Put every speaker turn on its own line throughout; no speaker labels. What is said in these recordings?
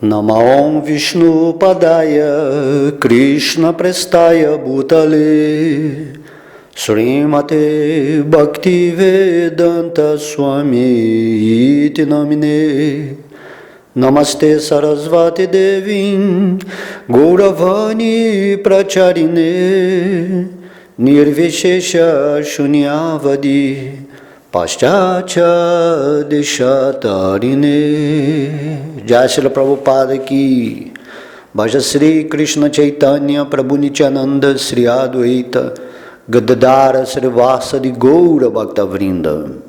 Namo Vishnu Padaya Krishna Prestaya Bhutale Srimate Bhakti Vedanta Swami Iti Namine Namaste Sarasvati Devim Gauravani Pracharine Nirvishesha Shunyavadi Paschatya Deshatarine. Jai Srila Prabhupada ki Bhaja Sri Krishna Chaitanya Prabhu Nityananda Sri Advaita Gadadara Srivasadi Gaura Bhakta Vrinda.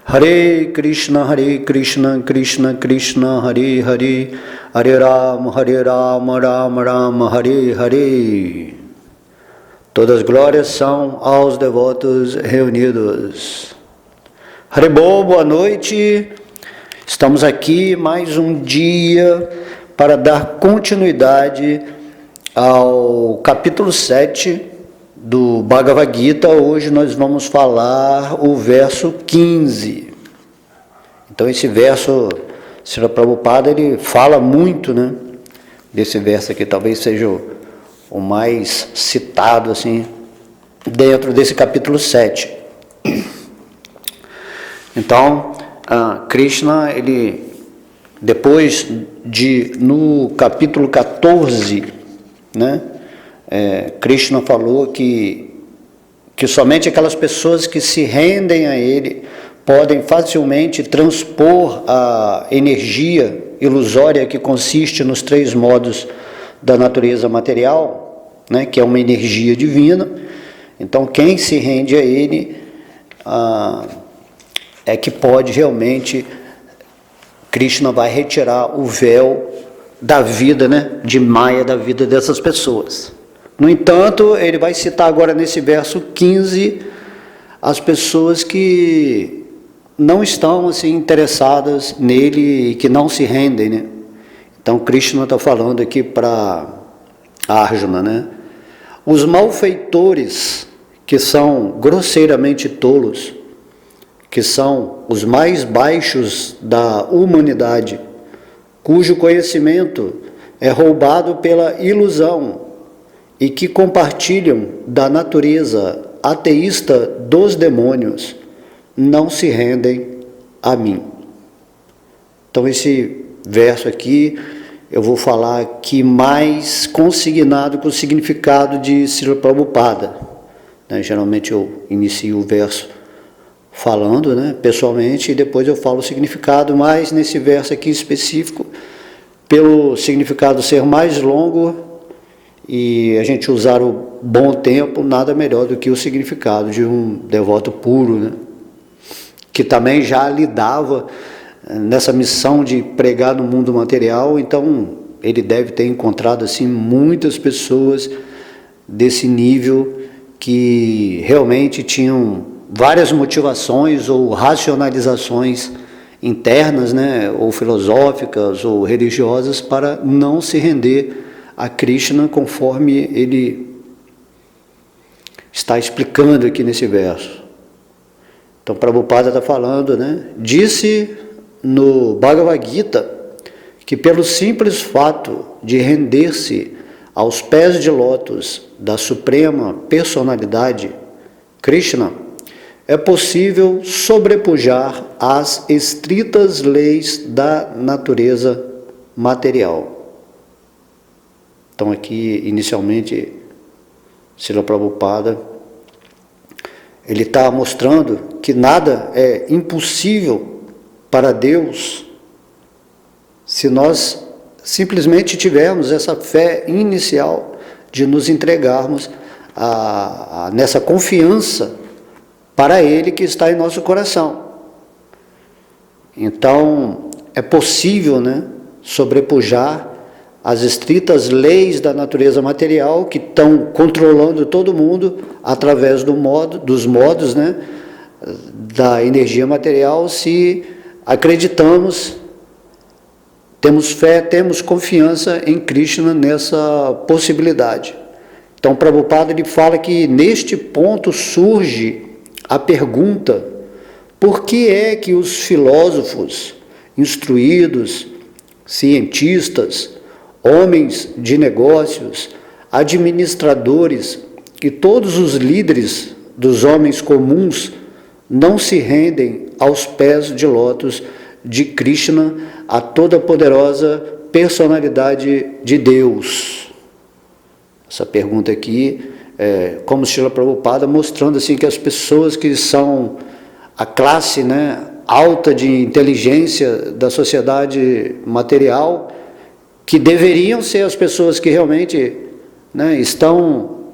Hare Krishna Krishna Krishna Hare Hare Hare Rama Rama Rama Hare Hare. Todas as glórias são aos devotos reunidos. Haribol, boa noite. Estamos aqui mais um dia para dar continuidade ao capítulo 7 do Bhagavad Gita. Hoje nós vamos falar o verso 15. Então esse verso, Srila Prabhupada, ele fala muito, né? Desse verso aqui, talvez seja o mais citado assim dentro desse capítulo 7. Então, Krishna, ele, depois de, no capítulo 14, né, Krishna falou que somente aquelas pessoas que se rendem a ele podem facilmente transpor a energia ilusória que consiste nos 3 modos da natureza material, né, que é uma energia divina. Então, quem se rende a ele é que pode realmente, Krishna vai retirar o véu da vida, né, de Maya, da vida dessas pessoas. No entanto, ele vai citar agora nesse verso 15 as pessoas que não estão assim interessadas nele e que não se rendem, né? Então Krishna está falando aqui para Arjuna, né? Os malfeitores, que são grosseiramente tolos, que são os mais baixos da humanidade, cujo conhecimento é roubado pela ilusão e que compartilham da natureza ateísta dos demônios, não se rendem a mim. Então esse verso aqui eu vou falar aqui mais consignado com o significado de Srila Prabhupada, né? Geralmente eu inicio o verso falando, né, pessoalmente, e depois eu falo o significado, mas nesse verso aqui específico, pelo significado ser mais longo e a gente usar o bom tempo, nada melhor do que o significado de um devoto puro, né, que também já lidava nessa missão de pregar no mundo material. Então ele deve ter encontrado assim muitas pessoas desse nível que realmente tinham várias motivações ou racionalizações internas, né, ou filosóficas ou religiosas para não se render a Krishna, conforme ele está explicando aqui nesse verso. Então Prabhupada está falando, né, disse no Bhagavad Gita que pelo simples fato de render-se aos pés de lótus da Suprema Personalidade, Krishna, é possível sobrepujar as estritas leis da natureza material. Então aqui, inicialmente, Srila Prabhupada, ele está mostrando que nada é impossível para Deus se nós simplesmente tivermos essa fé inicial de nos entregarmos nessa confiança para Ele que está em nosso coração. Então, é possível, né, sobrepujar as estritas leis da natureza material que estão controlando todo mundo através dos modos, né, da energia material, se acreditamos, temos fé, temos confiança em Krishna nessa possibilidade. Então, Prabhupada ele fala que neste ponto surge a pergunta: por que é que os filósofos instruídos cientistas, homens de negócios, administradores e todos os líderes dos homens comuns não se rendem aos pés de lótus de Krishna, a toda poderosa personalidade de Deus. Essa pergunta aqui é como Srila Prabhupada mostrando assim que as pessoas que são a classe, né, alta de inteligência da sociedade material, que deveriam ser as pessoas que realmente, né, estão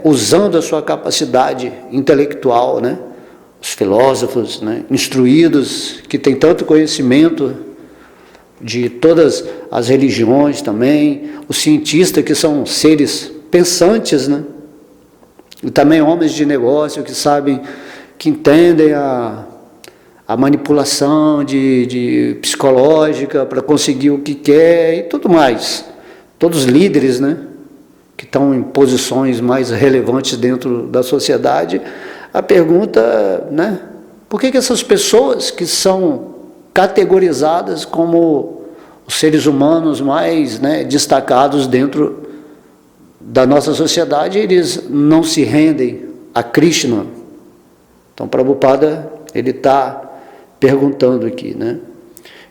usando a sua capacidade intelectual, né, os filósofos, né, instruídos, que têm tanto conhecimento de todas as religiões também, os cientistas que são seres pensantes, né, e também homens de negócio que sabem, que entendem a manipulação de psicológica para conseguir o que quer e tudo mais. Todos os líderes, né, que estão em posições mais relevantes dentro da sociedade. A pergunta, né, por que essas pessoas que são categorizadas como os seres humanos mais, né, destacados dentro da nossa sociedade, eles não se rendem a Krishna? Então, Prabhupada, ele está perguntando aqui, né?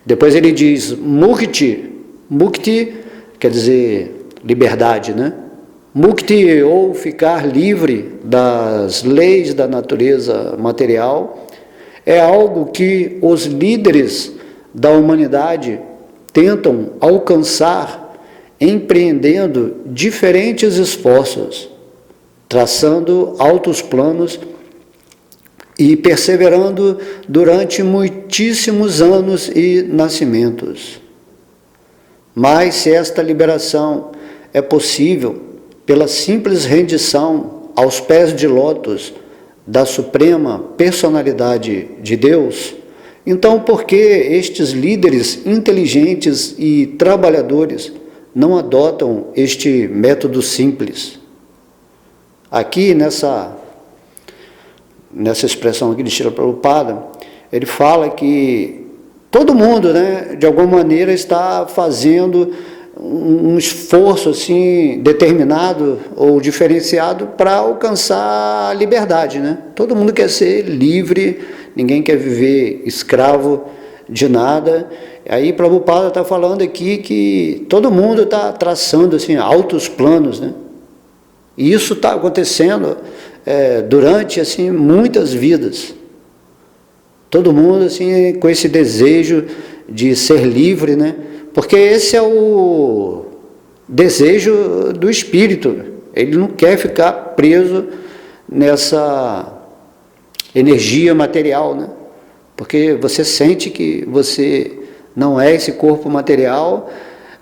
Depois ele diz, Mukti, Mukti quer dizer liberdade, né? Mukti, ou ficar livre das leis da natureza material, é algo que os líderes da humanidade tentam alcançar empreendendo diferentes esforços, traçando altos planos e perseverando durante muitíssimos anos e nascimentos. Mas se esta liberação é possível pela simples rendição aos pés de lótus da suprema personalidade de Deus, então por que estes líderes inteligentes e trabalhadores não adotam este método simples? Aqui nessa expressão aqui de Srila Prabhupada, ele fala que todo mundo, né, de alguma maneira está fazendo um esforço assim determinado ou diferenciado para alcançar a liberdade, né? Todo mundo quer ser livre, ninguém quer viver escravo de nada. Aí Prabhupada está falando aqui que todo mundo está traçando assim altos planos, né? E isso está acontecendo durante assim muitas vidas. Todo mundo assim com esse desejo de ser livre, né? Porque esse é o desejo do espírito. Ele não quer ficar preso nessa energia material, né? Porque você sente que você não é esse corpo material,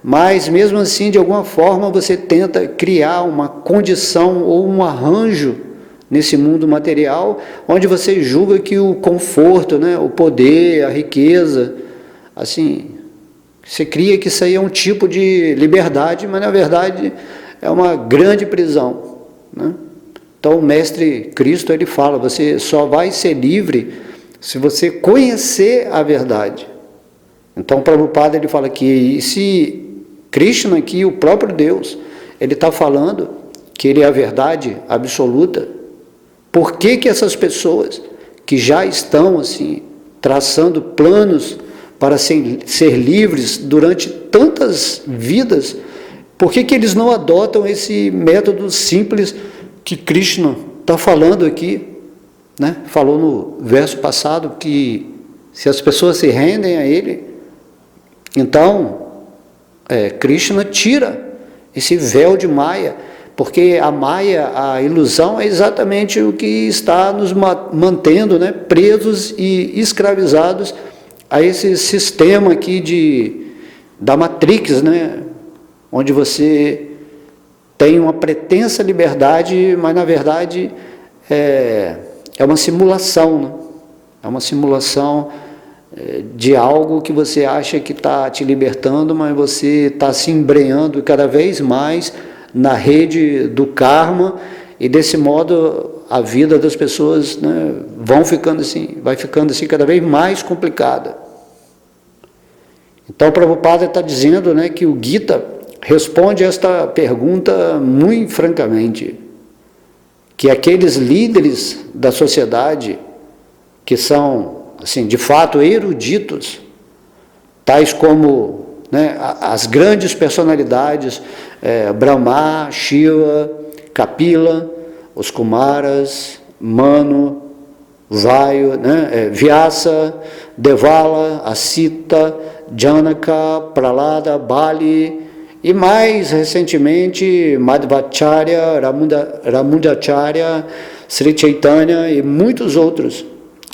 mas mesmo assim, de alguma forma, você tenta criar uma condição ou um arranjo nesse mundo material, onde você julga que o conforto, né, o poder, a riqueza, assim, você cria que isso aí é um tipo de liberdade, mas na verdade é uma grande prisão, né? Então o Mestre Cristo, ele fala, você só vai ser livre se você conhecer a verdade. Então Prabhupada, ele fala que se Krishna aqui, o próprio Deus, ele está falando que ele é a verdade absoluta, por que essas pessoas que já estão assim traçando planos para ser livres durante tantas vidas, por que eles não adotam esse método simples que Krishna está falando aqui, né? Falou no verso passado que se as pessoas se rendem a ele, então Krishna tira esse véu de Maya, porque a Maya, a ilusão, é exatamente o que está nos mantendo, né, presos e escravizados a esse sistema aqui da Matrix, né, onde você tem uma pretensa liberdade, mas na verdade é uma simulação, né? É uma simulação de algo que você acha que está te libertando, mas você está se embrenhando cada vez mais na rede do karma, e desse modo a vida das pessoas, né, vai ficando assim cada vez mais complicada. Então, o Prabhupada está dizendo, né, que o Gita responde esta pergunta muito francamente, que aqueles líderes da sociedade que são, assim, de fato eruditos, tais como, né, as grandes personalidades, Brahma, Shiva, Kapila, os Kumaras, Manu, Vayu, né, Vyasa, Devala, Asita, Janaka, Pralada, Bali, e mais recentemente Madhvacharya, Ramundacharya, Sri Chaitanya e muitos outros,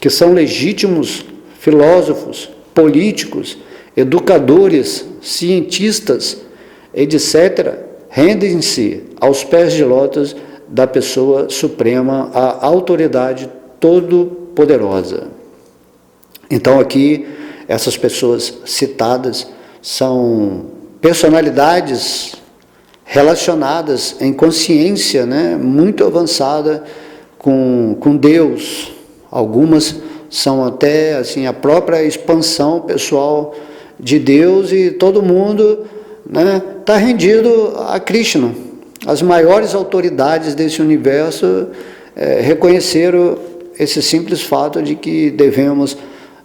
que são legítimos filósofos, políticos, educadores, cientistas, etc., rendem-se aos pés de lótus da pessoa suprema, a autoridade todo-poderosa. Então aqui, essas pessoas citadas são personalidades relacionadas em consciência, né, muito avançada com Deus. Algumas são até assim, a própria expansão pessoal de Deus, e todo mundo, né, está rendido a Krishna. As maiores autoridades desse universo reconheceram esse simples fato de que devemos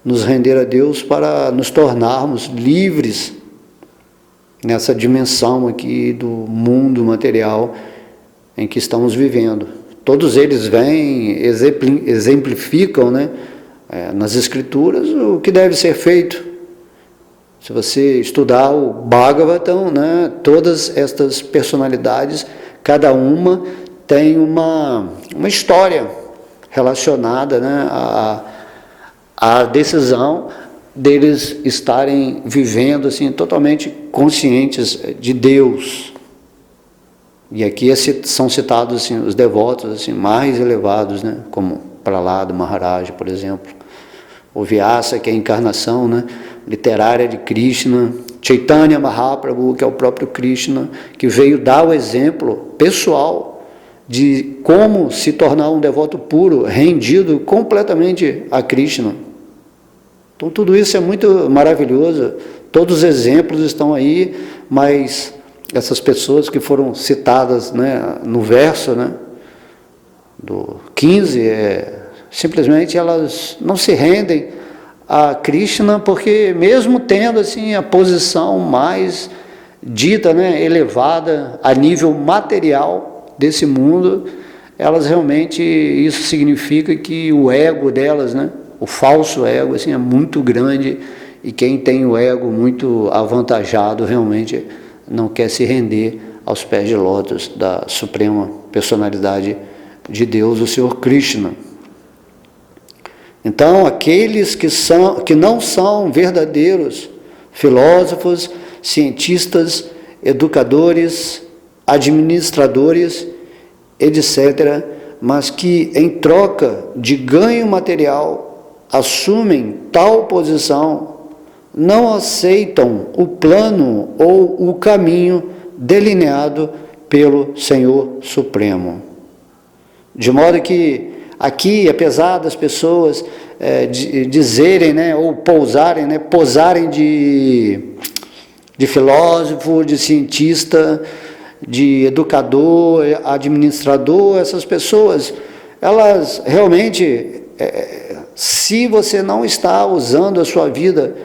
nos render a Deus para nos tornarmos livres nessa dimensão aqui do mundo material em que estamos vivendo. Todos eles vêm, exemplificam, né, nas escrituras o que deve ser feito. Se você estudar o Bhagavatam, né, todas estas personalidades, cada uma tem uma história relacionada, né, à decisão deles estarem vivendo assim, totalmente conscientes de Deus. E aqui são citados assim, os devotos assim, mais elevados, né, como Prahlada Maharaj, por exemplo, o Vyasa, que é a encarnação, né, literária de Krishna, Chaitanya Mahaprabhu, que é o próprio Krishna, que veio dar o exemplo pessoal de como se tornar um devoto puro, rendido completamente a Krishna. Então tudo isso é muito maravilhoso, todos os exemplos estão aí, mas essas pessoas que foram citadas, né, no verso, né, do 15, simplesmente elas não se rendem a Krishna, porque mesmo tendo assim, a posição mais dita, né, elevada a nível material desse mundo, elas realmente, isso significa que o ego delas, né, o falso ego assim, é muito grande, e quem tem o ego muito avantajado realmente não quer se render aos pés de lótus da suprema personalidade de Deus, o Senhor Krishna. Então, aqueles que não são verdadeiros filósofos, cientistas, educadores, administradores, etc., mas que, em troca de ganho material, assumem tal posição, não aceitam o plano ou o caminho delineado pelo Senhor Supremo. De modo que aqui, apesar das pessoas dizerem, né, ou posarem de filósofo, de cientista, de educador, administrador, essas pessoas, elas realmente, se você não está usando a sua vida,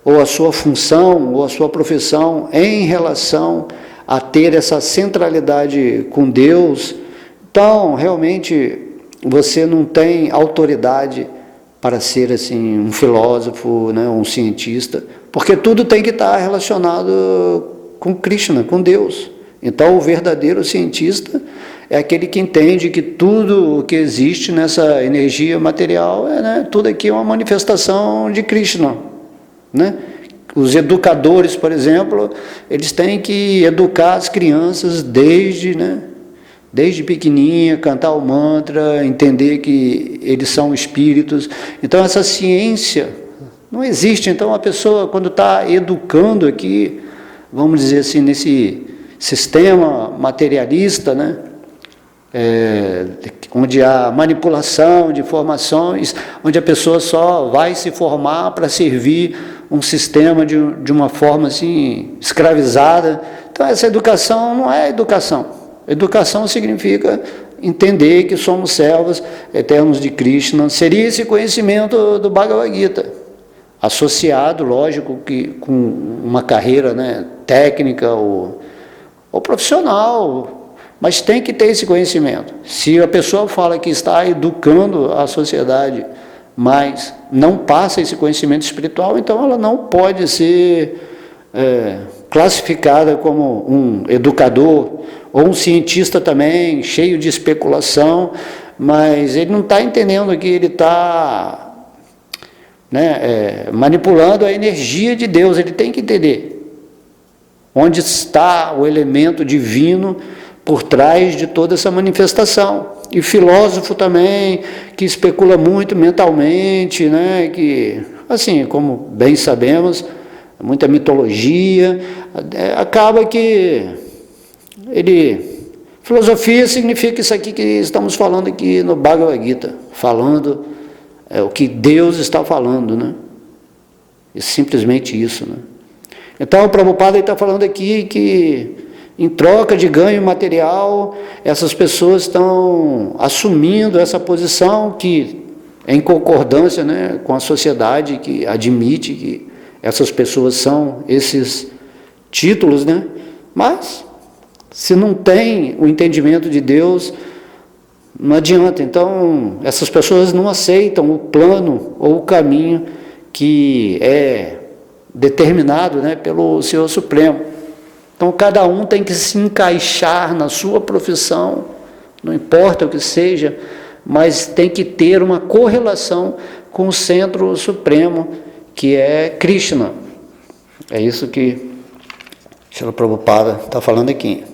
ou a sua função, ou a sua profissão em relação a ter essa centralidade com Deus, então realmente você não tem autoridade para ser assim um filósofo, né, um cientista, porque tudo tem que estar relacionado com Krishna, com Deus. Então o verdadeiro cientista é aquele que entende que tudo o que existe nessa energia material, né, tudo aqui é uma manifestação de Krishna, né? Os educadores, por exemplo, eles têm que educar as crianças desde pequenininha, cantar o mantra, entender que eles são espíritos. Então essa ciência não existe. Então a pessoa, quando está educando aqui, vamos dizer assim, nesse sistema materialista, né, onde há manipulação de informações, onde a pessoa só vai se formar para servir um sistema de uma forma assim, escravizada. Então essa educação não é educação. Educação significa entender que somos servos eternos de Krishna. Seria esse conhecimento do Bhagavad Gita, associado, lógico, que com uma carreira, né, técnica ou profissional, mas tem que ter esse conhecimento. Se a pessoa fala que está educando a sociedade, mas não passa esse conhecimento espiritual, então ela não pode ser classificada como um educador ou um cientista também, cheio de especulação, mas ele não está entendendo que ele está manipulando a energia de Deus. Ele tem que entender onde está o elemento divino por trás de toda essa manifestação. E filósofo também, que especula muito mentalmente, né, que, assim, como bem sabemos, muita mitologia, acaba que filosofia significa isso aqui que estamos falando aqui no Bhagavad Gita, falando o que Deus está falando, né? É simplesmente isso, né? Então, o Prabhupada está falando aqui que, em troca de ganho material, essas pessoas estão assumindo essa posição que é em concordância, né, com a sociedade que admite que essas pessoas são esses títulos, né? Mas, se não tem o entendimento de Deus, não adianta. Então, essas pessoas não aceitam o plano ou o caminho que é determinado, né, pelo Senhor Supremo. Então, cada um tem que se encaixar na sua profissão, não importa o que seja, mas tem que ter uma correlação com o Centro Supremo, que é Krishna. É isso que Srila Prabhupada está falando aqui.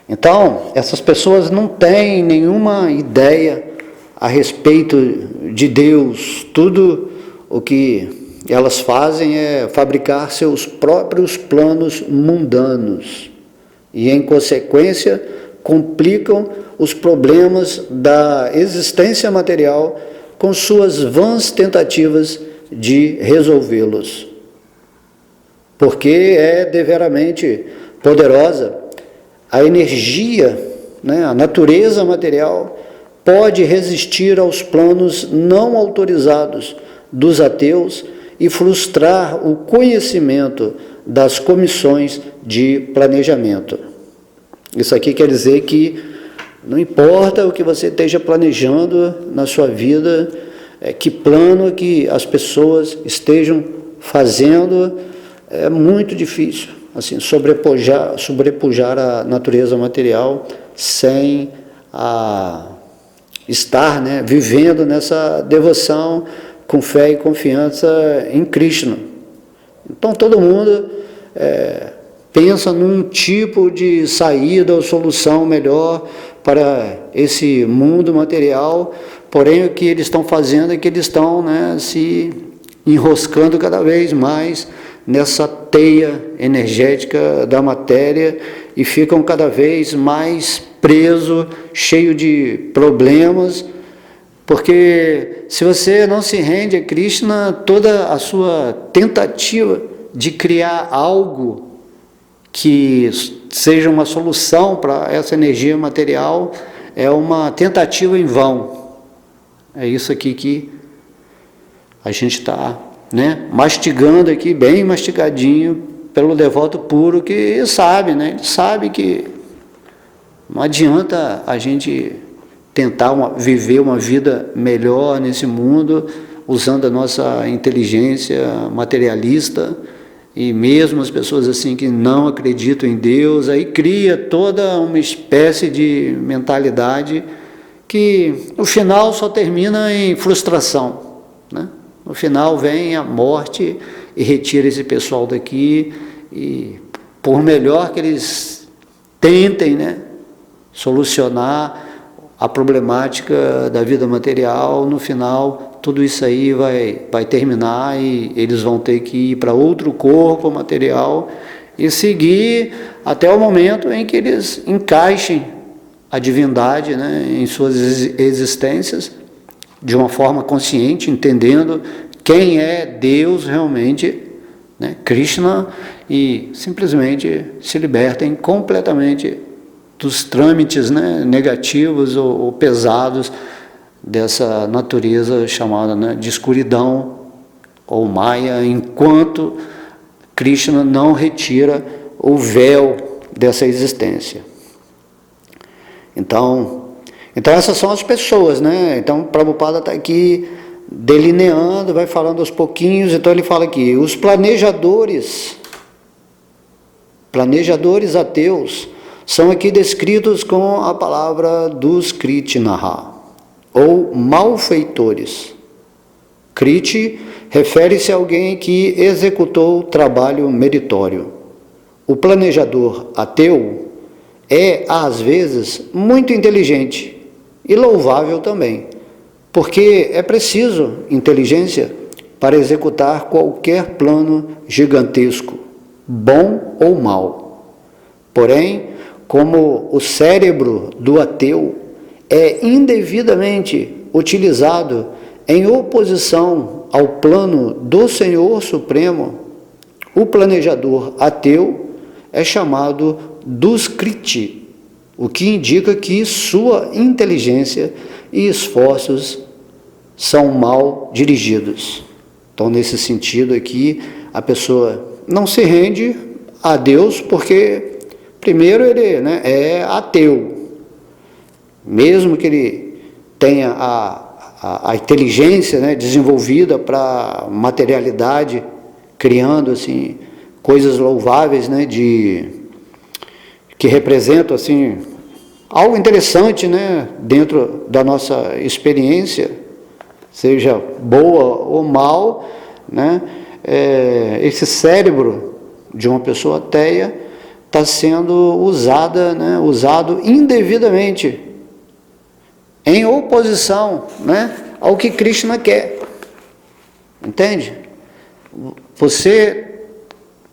Então, essas pessoas não têm nenhuma ideia a respeito de Deus. Tudo o que elas fazem é fabricar seus próprios planos mundanos e, em consequência, complicam os problemas da existência material com suas vãs tentativas de resolvê-los. Porque é deveramente poderosa a energia, né, a natureza material pode resistir aos planos não autorizados dos ateus e frustrar o conhecimento das comissões de planejamento. Isso aqui quer dizer que não importa o que você esteja planejando na sua vida, que plano que as pessoas estejam fazendo, é muito difícil assim, sobrepujar a natureza material sem estar, né, vivendo nessa devoção com fé e confiança em Krishna. Então todo mundo pensa num tipo de saída ou solução melhor para esse mundo material, porém o que eles estão fazendo é que eles estão, né, se enroscando cada vez mais nessa teia energética da matéria e ficam cada vez mais presos, cheio de problemas, porque se você não se rende a Krishna, toda a sua tentativa de criar algo que seja uma solução para essa energia material é uma tentativa em vão. É isso aqui que a gente está, né, mastigando aqui, bem mastigadinho, pelo devoto puro que sabe, né? Ele sabe que não adianta a gente tentar viver uma vida melhor nesse mundo usando a nossa inteligência materialista, e mesmo as pessoas assim que não acreditam em Deus, aí cria toda uma espécie de mentalidade que no final só termina em frustração, né? No final vem a morte e retira esse pessoal daqui, e por melhor que eles tentem, né, solucionar a problemática da vida material, no final tudo isso aí vai terminar e eles vão ter que ir para outro corpo material e seguir até o momento em que eles encaixem a divindade, né, em suas existências de uma forma consciente, entendendo quem é Deus realmente, né, Krishna, e simplesmente se libertem completamente dos trâmites, né, negativos ou pesados dessa natureza chamada, né, de escuridão ou Maya, enquanto Krishna não retira o véu dessa existência. Então essas são as pessoas, né? Então Prabhupada está aqui delineando, vai falando aos pouquinhos. Então ele fala aqui, os planejadores ateus são aqui descritos com a palavra dos Kritinaha, ou malfeitores. Kriti refere-se a alguém que executou trabalho meritório. O planejador ateu é, às vezes, muito inteligente e louvável também, porque é preciso inteligência para executar qualquer plano gigantesco, bom ou mau. Porém, como o cérebro do ateu é indevidamente utilizado em oposição ao plano do Senhor Supremo, o planejador ateu é chamado Duskriti, o que indica que sua inteligência e esforços são mal dirigidos. Então, nesse sentido aqui, a pessoa não se rende a Deus porque, primeiro, ele, né, é ateu. Mesmo que ele tenha a inteligência, né, desenvolvida para materialidade, criando assim coisas louváveis, né, que representam assim algo interessante, né, dentro da nossa experiência, seja boa ou mal, né, esse cérebro de uma pessoa ateia está sendo usado indevidamente, em oposição, né, ao que Krishna quer. Entende? Você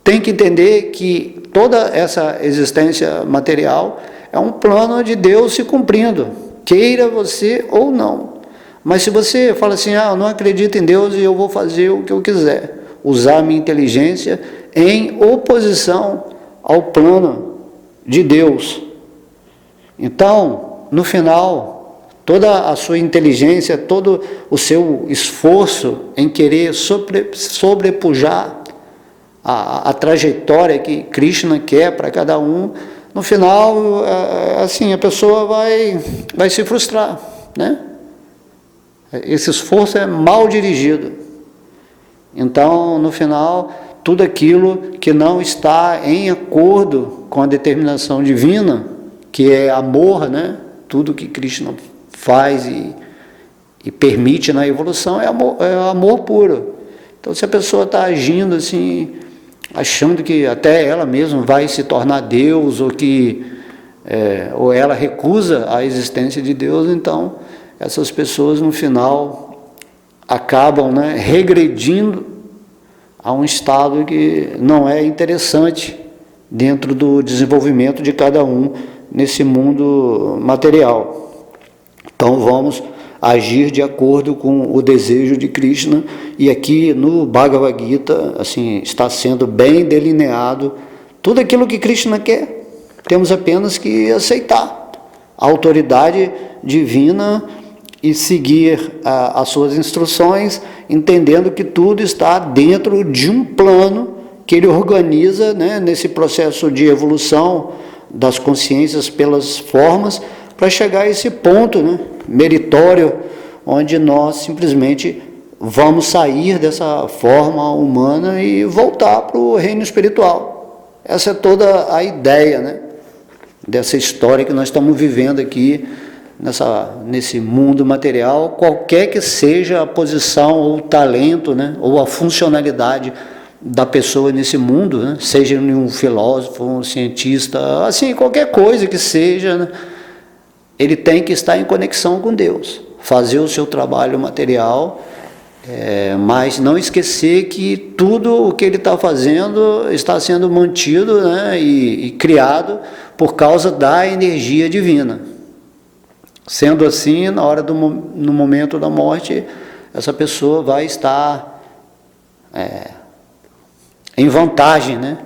tem que entender que toda essa existência material é um plano de Deus se cumprindo, queira você ou não. Mas se você fala assim, eu não acredito em Deus e eu vou fazer o que eu quiser, usar a minha inteligência em oposição ao plano de Deus, então, no final, toda a sua inteligência, todo o seu esforço em querer sobrepujar a trajetória que Krishna quer para cada um, no final, assim, a pessoa vai se frustrar, né? Esse esforço é mal dirigido. Então, no final, tudo aquilo que não está em acordo com a determinação divina, que é amor, né? Tudo que Krishna faz e permite na evolução é amor puro. Então, se a pessoa está agindo assim, achando que até ela mesma vai se tornar Deus, ou ela recusa a existência de Deus, então essas pessoas no final acabam, né, regredindo a um estado que não é interessante dentro do desenvolvimento de cada um nesse mundo material. Então vamos agir de acordo com o desejo de Krishna, e aqui no Bhagavad Gita, assim, está sendo bem delineado tudo aquilo que Krishna quer. Temos apenas que aceitar a autoridade divina e seguir as suas instruções, entendendo que tudo está dentro de um plano que ele organiza, né, nesse processo de evolução das consciências pelas formas, para chegar a esse ponto, né, meritório, onde nós simplesmente vamos sair dessa forma humana e voltar para o reino espiritual. Essa é toda a ideia, né, dessa história que nós estamos vivendo aqui, nesse mundo material, qualquer que seja a posição ou o talento, né, ou a funcionalidade da pessoa nesse mundo, né, seja um filósofo, um cientista, assim, qualquer coisa que seja, né, ele tem que estar em conexão com Deus, fazer o seu trabalho material, mas não esquecer que tudo o que ele está fazendo está sendo mantido, né, e criado por causa da energia divina. Sendo assim, no momento da morte, essa pessoa vai estar em vantagem, né?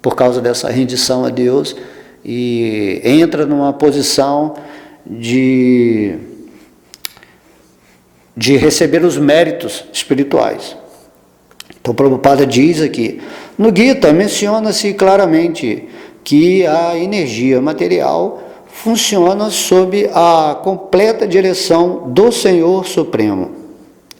Por causa dessa rendição a Deus, e entra numa posição de receber os méritos espirituais. Então, Prabhupada diz aqui, no Gita menciona-se claramente que a energia material funciona sob a completa direção do Senhor Supremo.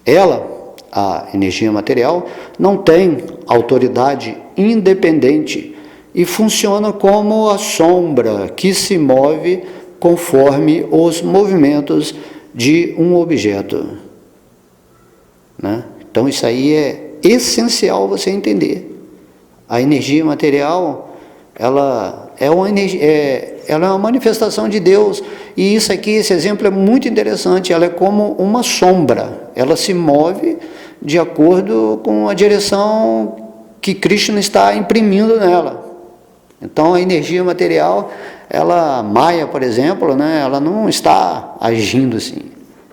Ela, a energia material, não tem autoridade independente e funciona como a sombra que se move conforme os movimentos de um objeto, né? Então isso aí é essencial você entender. A energia material, ela é uma manifestação de Deus, e isso aqui, esse exemplo é muito interessante. Ela é como uma sombra, ela se move de acordo com a direção que Krishna está imprimindo nela. Então a energia material, Maya, por exemplo, né, ela não está agindo assim,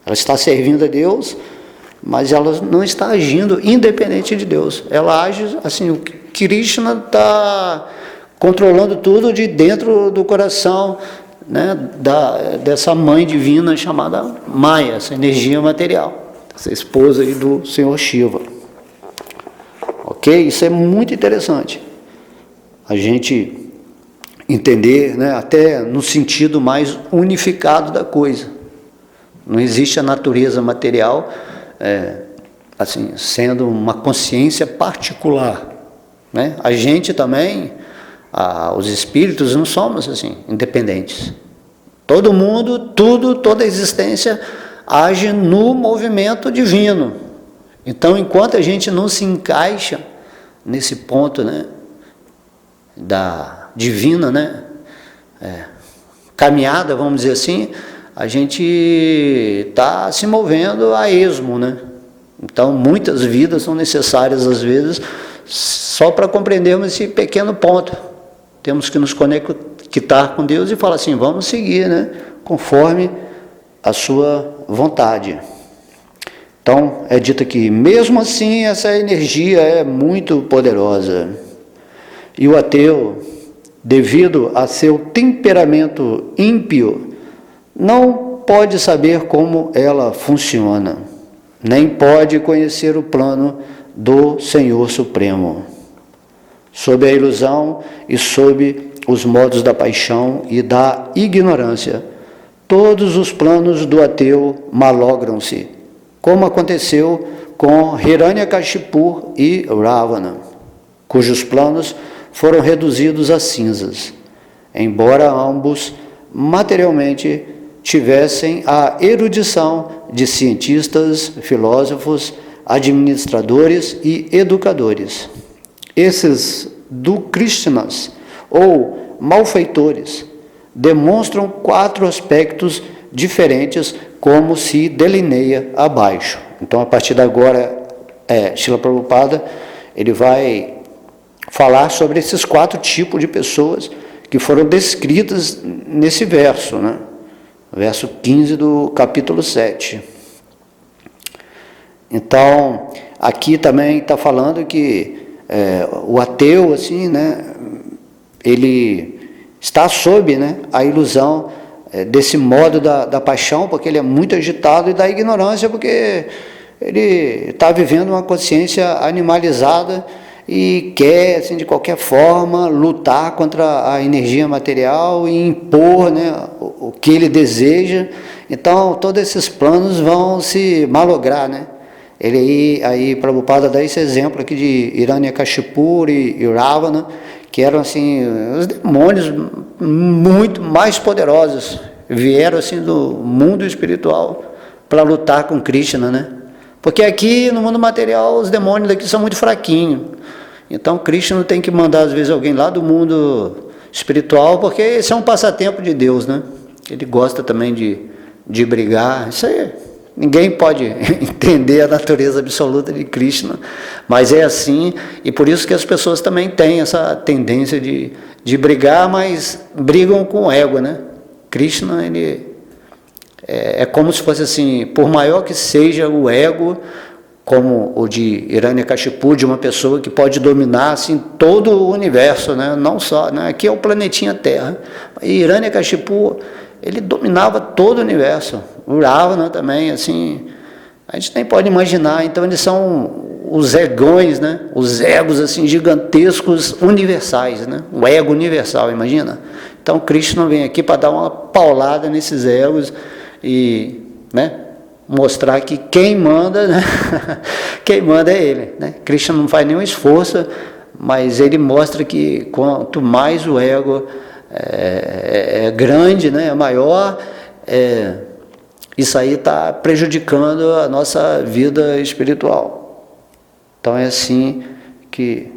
ela está servindo a Deus, mas ela não está agindo independente de Deus. Ela age assim, o Krishna está controlando tudo de dentro do coração, né, dessa mãe divina chamada Maya, essa energia material, essa esposa aí do Senhor Shiva. Ok? Isso é muito interessante a gente entender, né, até no sentido mais unificado da coisa. Não existe a natureza material assim, sendo uma consciência particular, né? A gente também, os espíritos, não somos assim, independentes. Todo mundo, tudo, toda a existência age no movimento divino. Então, enquanto a gente não se encaixa nesse ponto, né, da divina, né, caminhada, vamos dizer assim, a gente está se movendo a esmo, né? Então, muitas vidas são necessárias, às vezes, só para compreendermos esse pequeno ponto. Temos que nos conectar com Deus e falar assim, vamos seguir, né, conforme a sua vontade. Então, é dito aqui, mesmo assim, essa energia é muito poderosa. E o ateu, devido a seu temperamento ímpio, não pode saber como ela funciona, nem pode conhecer o plano do Senhor Supremo. Sob a ilusão e sob os modos da paixão e da ignorância, todos os planos do ateu malogram-se, como aconteceu com Hiranyakashipu e Ravana, cujos planos foram reduzidos a cinzas, embora ambos materialmente tivessem a erudição de cientistas, filósofos, administradores e educadores. Esses dukrishnas, ou malfeitores, demonstram 4 aspectos diferentes, como se delineia abaixo. Então, a partir de agora, Srila Prabhupada, ele vai falar sobre esses 4 tipos de pessoas que foram descritas nesse verso, né? Verso 15 do capítulo 7. Então, aqui também está falando que o ateu, assim, né, ele está sob, né, a ilusão desse modo da paixão, porque ele é muito agitado, e da ignorância, porque ele está vivendo uma consciência animalizada e quer, assim, de qualquer forma, lutar contra a energia material e impor, né, o que ele deseja. Então, todos esses planos vão se malograr, né? Aí Prabhupada dá esse exemplo aqui de Hiranyakashipu e Ravana, que eram, assim, os demônios muito mais poderosos, vieram, assim, do mundo espiritual para lutar com Krishna, né? Porque aqui no mundo material os demônios daqui são muito fraquinhos. Então Krishna tem que mandar às vezes alguém lá do mundo espiritual, porque esse é um passatempo de Deus, né? Ele gosta também de brigar. Isso aí, ninguém pode entender a natureza absoluta de Krishna, mas é assim, e por isso que as pessoas também têm essa tendência de brigar, mas brigam com o ego, né? Krishna, ele é como se fosse assim, por maior que seja o ego, como o de Hiranyakashipu, de uma pessoa que pode dominar assim, todo o universo, né? Não só, né? Aqui é o planetinha Terra. E Hiranyakashipu, ele dominava todo o universo. O Ravana também, assim, a gente nem pode imaginar. Então eles são os egões, né? Os egos assim gigantescos universais, né? O ego universal, imagina. Então Krishna vem aqui para dar uma paulada nesses egos e, né, mostrar que quem manda, né? Quem manda é ele, né? Krishna não faz nenhum esforço, mas ele mostra que quanto mais o ego é grande, né? É maior, isso aí está prejudicando a nossa vida espiritual. Então é assim que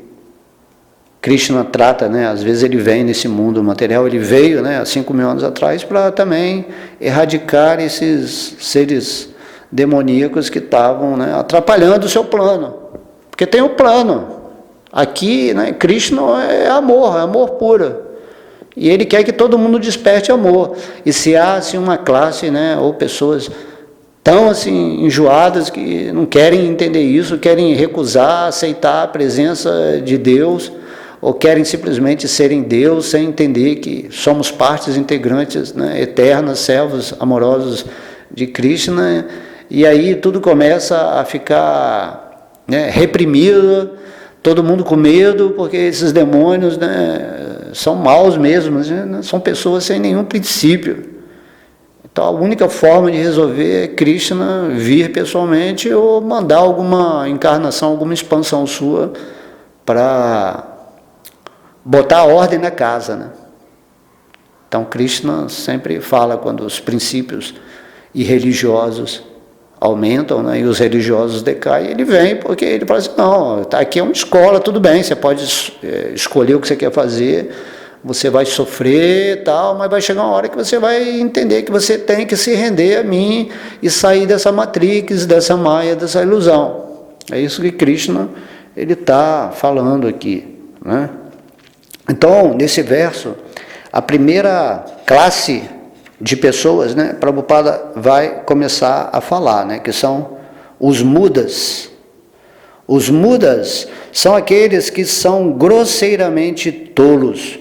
Krishna trata, né? Às vezes ele vem nesse mundo material, ele veio, né, há 5.000 anos atrás para também erradicar esses seres demoníacos que estavam, né, atrapalhando o seu plano. Porque tem um plano. Aqui, né, Krishna é amor puro. E ele quer que todo mundo desperte amor. E se há assim, uma classe, né, ou pessoas tão assim enjoadas que não querem entender isso, querem recusar, aceitar a presença de Deus, ou querem simplesmente serem Deus sem entender que somos partes integrantes, né, eternas, servos amorosos de Krishna, e aí tudo começa a ficar, né, reprimido, todo mundo com medo, porque esses demônios, né, são maus mesmo, né, são pessoas sem nenhum princípio. Então, a única forma de resolver é Krishna vir pessoalmente ou mandar alguma encarnação, alguma expansão sua para botar a ordem na casa, né? Então, Krishna sempre fala quando os princípios irreligiosos aumentam, né, e os religiosos decaem, ele vem porque ele fala assim, não, tá, aqui é uma escola, tudo bem, você pode escolher o que você quer fazer, você vai sofrer e tal, mas vai chegar uma hora que você vai entender que você tem que se render a mim e sair dessa matrix, dessa maia, dessa ilusão. É isso que Krishna ele está falando aqui, né? Então, nesse verso, a primeira classe de pessoas, né, Prabhupada vai começar a falar, né, que são os mudas. Os mudas são aqueles que são grosseiramente tolos,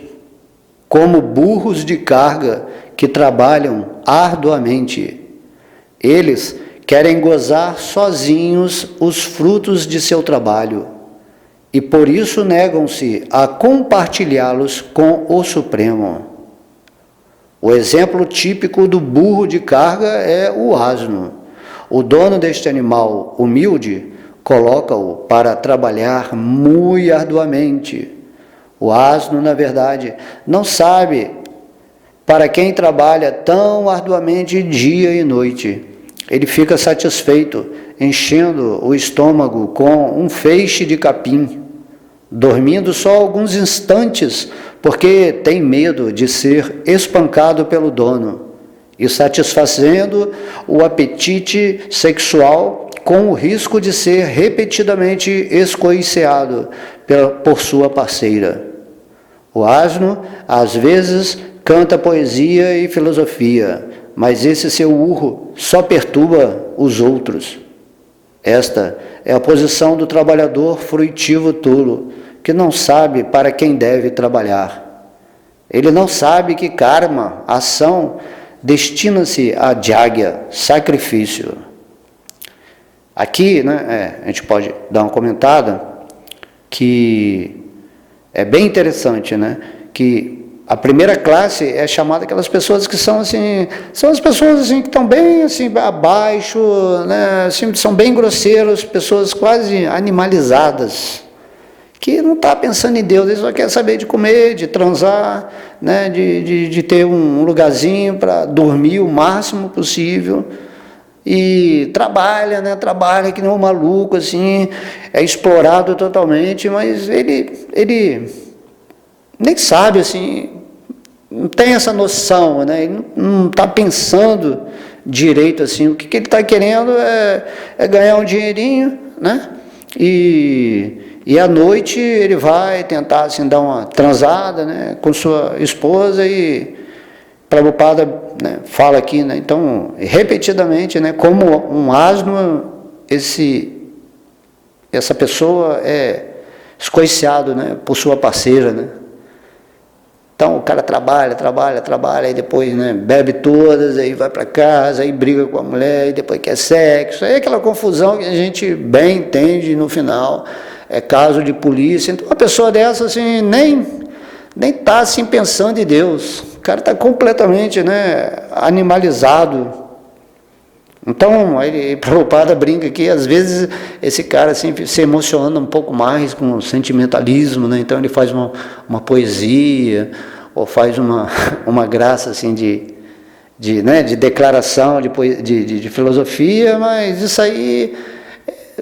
como burros de carga que trabalham arduamente. Eles querem gozar sozinhos os frutos de seu trabalho e por isso negam-se a compartilhá-los com o Supremo. O exemplo típico do burro de carga é o asno. O dono deste animal humilde coloca-o para trabalhar muito arduamente. O asno, na verdade, não sabe para quem trabalha tão arduamente dia e noite. Ele fica satisfeito, enchendo o estômago com um feixe de capim, dormindo só alguns instantes, porque tem medo de ser espancado pelo dono, e satisfazendo o apetite sexual com o risco de ser repetidamente escoiceado por sua parceira. O asno, às vezes, canta poesia e filosofia, mas esse seu urro só perturba os outros. Esta é a posição do trabalhador fruitivo tolo, que não sabe para quem deve trabalhar. Ele não sabe que karma, ação, destina-se a jagya, sacrifício. Aqui, né, a gente pode dar uma comentada que é bem interessante, né, que a primeira classe é chamada aquelas pessoas que são assim, são as pessoas assim que estão bem assim abaixo, né, assim, são bem grosseiros, pessoas quase animalizadas, que não está pensando em Deus, ele só quer saber de comer, de transar, né, de ter um lugarzinho para dormir o máximo possível, e trabalha, né, trabalha que nem um maluco, assim, é explorado totalmente, mas ele nem sabe, assim, não tem essa noção, né, ele não está pensando direito, assim, o que ele está querendo é ganhar um dinheirinho, né, e à noite ele vai tentar, assim, dar uma transada, né, com sua esposa, e Prabhupada, né, fala aqui, né, então, repetidamente, né, como um asno, esse essa pessoa é escoiciado, né, por sua parceira, né? Então o cara trabalha, aí depois, né, bebe todas, aí vai para casa, aí briga com a mulher, e depois quer sexo, aí aquela confusão que a gente bem entende no final, é caso de polícia. Então uma pessoa dessa assim, nem está assim pensando em Deus, o cara está completamente, né, animalizado. Então, aí Prabhupada brinca que às vezes esse cara assim, se emociona um pouco mais com o sentimentalismo, né? Então ele faz uma poesia, ou faz uma graça assim né, de declaração, de filosofia, mas isso aí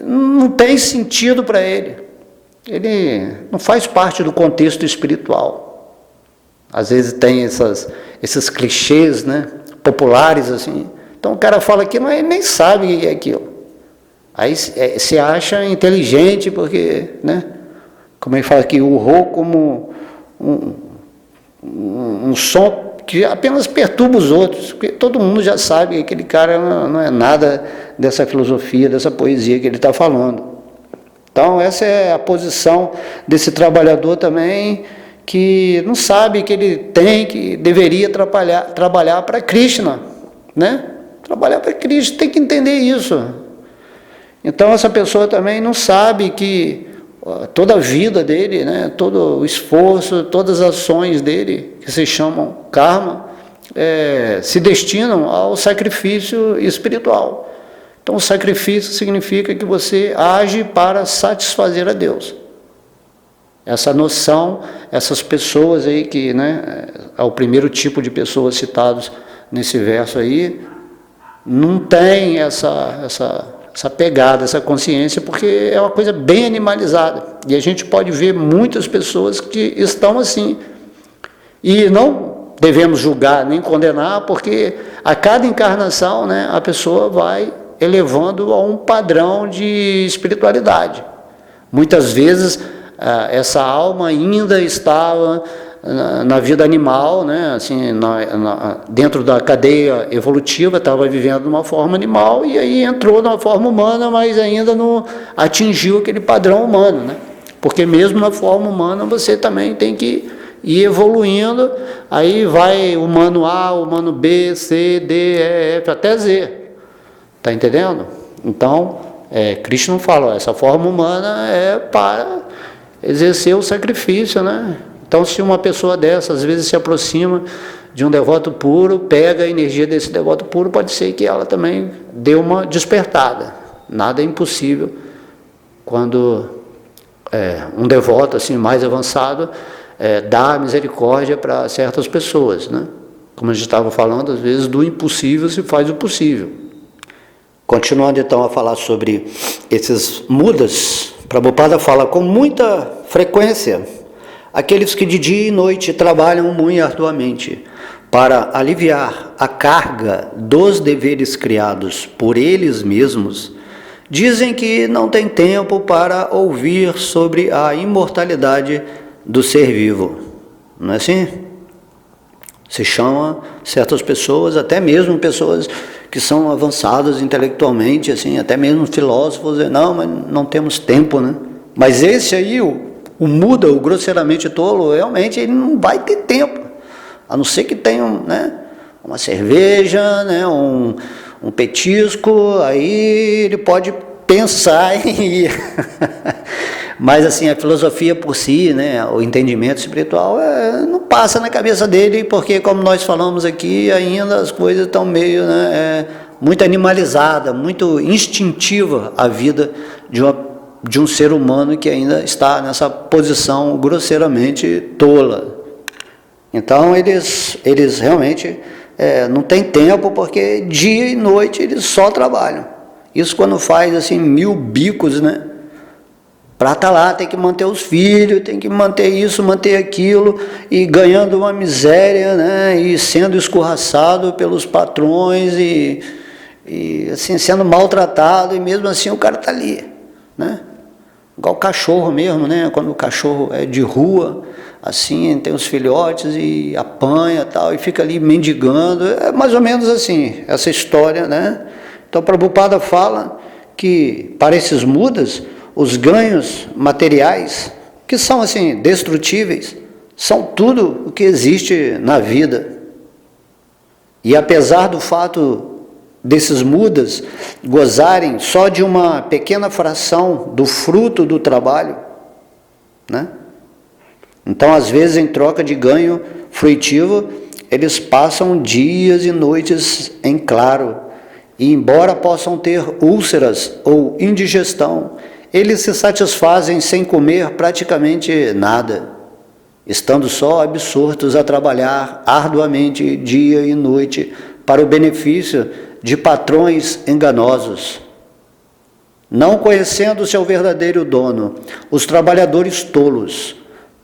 não tem sentido para ele. Ele não faz parte do contexto espiritual. Às vezes tem esses clichês, né, populares assim. Então o cara fala aquilo, mas ele nem sabe o que é aquilo. Aí se acha inteligente, porque, né, como ele fala aqui, urrou como um som que apenas perturba os outros, porque todo mundo já sabe que aquele cara não é nada dessa filosofia, dessa poesia que ele está falando. Então essa é a posição desse trabalhador também, que não sabe que ele que deveria trabalhar para Krishna, né? Trabalhar para Cristo, tem que entender isso. Então essa pessoa também não sabe que toda a vida dele, né, todo o esforço, todas as ações dele, que se chamam karma, se destinam ao sacrifício espiritual. Então o sacrifício significa que você age para satisfazer a Deus. Essa noção, essas pessoas aí que, né, é o primeiro tipo de pessoas citados nesse verso aí, não tem essa pegada, essa consciência, porque é uma coisa bem animalizada. E a gente pode ver muitas pessoas que estão assim. E não devemos julgar nem condenar, porque a cada encarnação, né, a pessoa vai elevando a um padrão de espiritualidade. Muitas vezes essa alma ainda estava na vida animal, né, assim, dentro da cadeia evolutiva, estava vivendo de uma forma animal, e aí entrou numa forma humana, mas ainda não atingiu aquele padrão humano, né? Porque mesmo na forma humana você também tem que ir evoluindo, aí vai o humano A, o humano B, C, D, E, F, até Z. Está entendendo? Então, Krishna fala, essa forma humana é para exercer o sacrifício, né? Então, se uma pessoa dessa, às vezes, se aproxima de um devoto puro, pega a energia desse devoto puro, pode ser que ela também dê uma despertada. Nada é impossível quando um devoto assim, mais avançado dá misericórdia para certas pessoas, né? Como a gente estava falando, às vezes do impossível se faz o possível. Continuando então a falar sobre esses mudas, Prabhupada fala com muita frequência: aqueles que de dia e noite trabalham muito arduamente para aliviar a carga dos deveres criados por eles mesmos, dizem que não têm tempo para ouvir sobre a imortalidade do ser vivo. Não é assim? Se chama certas pessoas, até mesmo pessoas que são avançadas intelectualmente, assim, até mesmo filósofos, não, mas não temos tempo, né? Mas esse aí, o muda, o grosseiramente tolo, realmente ele não vai ter tempo, a não ser que tenha uma cerveja, né, um petisco, aí ele pode pensar em ir. Mas assim, a filosofia por si, né, o entendimento espiritual não passa na cabeça dele, porque como nós falamos aqui, ainda as coisas estão meio, né, muito animalizada, muito instintiva a vida de um ser humano que ainda está nessa posição grosseiramente tola. Então eles realmente não têm tempo, porque dia e noite eles só trabalham. Isso quando faz assim 1000 bicos, né? Para estar lá, tem que manter os filhos, tem que manter isso, manter aquilo, e ganhando uma miséria, né? E sendo escorraçado pelos patrões, e assim, sendo maltratado, e mesmo assim o cara está ali, né? Igual o cachorro mesmo, né? Quando o cachorro é de rua, assim, tem os filhotes e apanha tal, e fica ali mendigando, é mais ou menos assim, essa história, né? Então, Prabhupada fala que, para esses mudas, os ganhos materiais, que são assim destrutíveis, são tudo o que existe na vida. E apesar do fato desses mudas gozarem só de uma pequena fração do fruto do trabalho, né? Então, às vezes, em troca de ganho fruitivo, eles passam dias e noites em claro, e embora possam ter úlceras ou indigestão, eles se satisfazem sem comer praticamente nada, estando só absortos a trabalhar arduamente dia e noite para o benefício de patrões enganosos. Não conhecendo seu verdadeiro dono, os trabalhadores tolos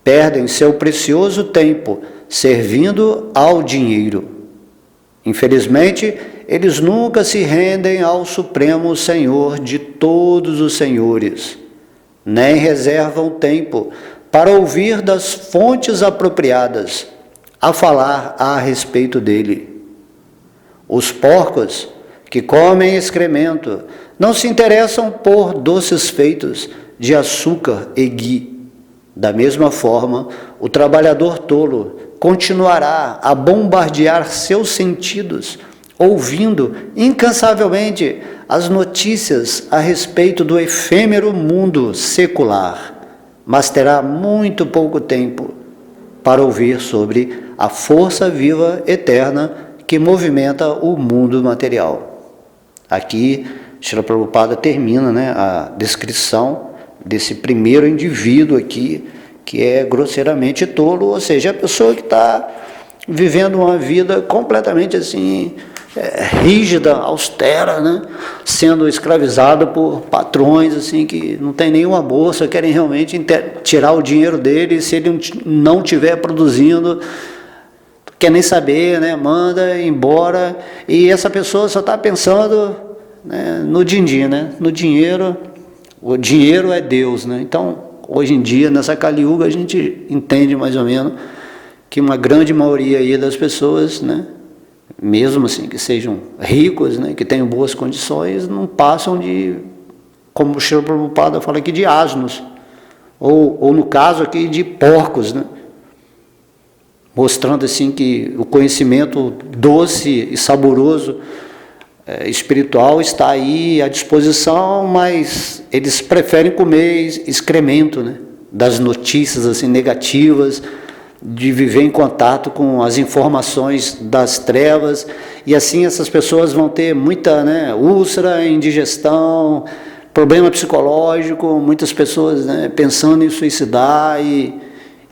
perdem seu precioso tempo servindo ao dinheiro. Infelizmente, eles nunca se rendem ao Supremo Senhor de todos os senhores, nem reservam tempo para ouvir das fontes apropriadas a falar a respeito dele. Os porcos que comem excremento não se interessam por doces feitos de açúcar e ghee. Da mesma forma, o trabalhador tolo continuará a bombardear seus sentidos, ouvindo incansavelmente as notícias a respeito do efêmero mundo secular, mas terá muito pouco tempo para ouvir sobre a força viva eterna que movimenta o mundo material. Aqui, Srila Prabhupada termina, a descrição desse primeiro indivíduo aqui, que é grosseiramente tolo, ou seja, a pessoa que está vivendo uma vida completamente assim, rígida, austera, sendo escravizado por patrões assim, que não tem nenhuma bolsa, querem realmente tirar o dinheiro dele, se ele não estiver produzindo, quer nem saber, manda embora, e essa pessoa só está pensando no din-din, no dinheiro. O dinheiro é Deus, Então, hoje em dia, nessa Kali Yuga, a gente entende mais ou menos que uma grande maioria aí das pessoas, mesmo assim que sejam ricos, que tenham boas condições, não passam de, como o Srila Prabhupada fala aqui, de asnos, ou no caso aqui, de porcos, mostrando assim que o conhecimento doce e saboroso espiritual está aí à disposição, mas eles preferem comer excremento, das notícias assim negativas, de viver em contato com as informações das trevas, e assim essas pessoas vão ter muita úlcera, indigestão, problema psicológico, muitas pessoas pensando em suicidar, e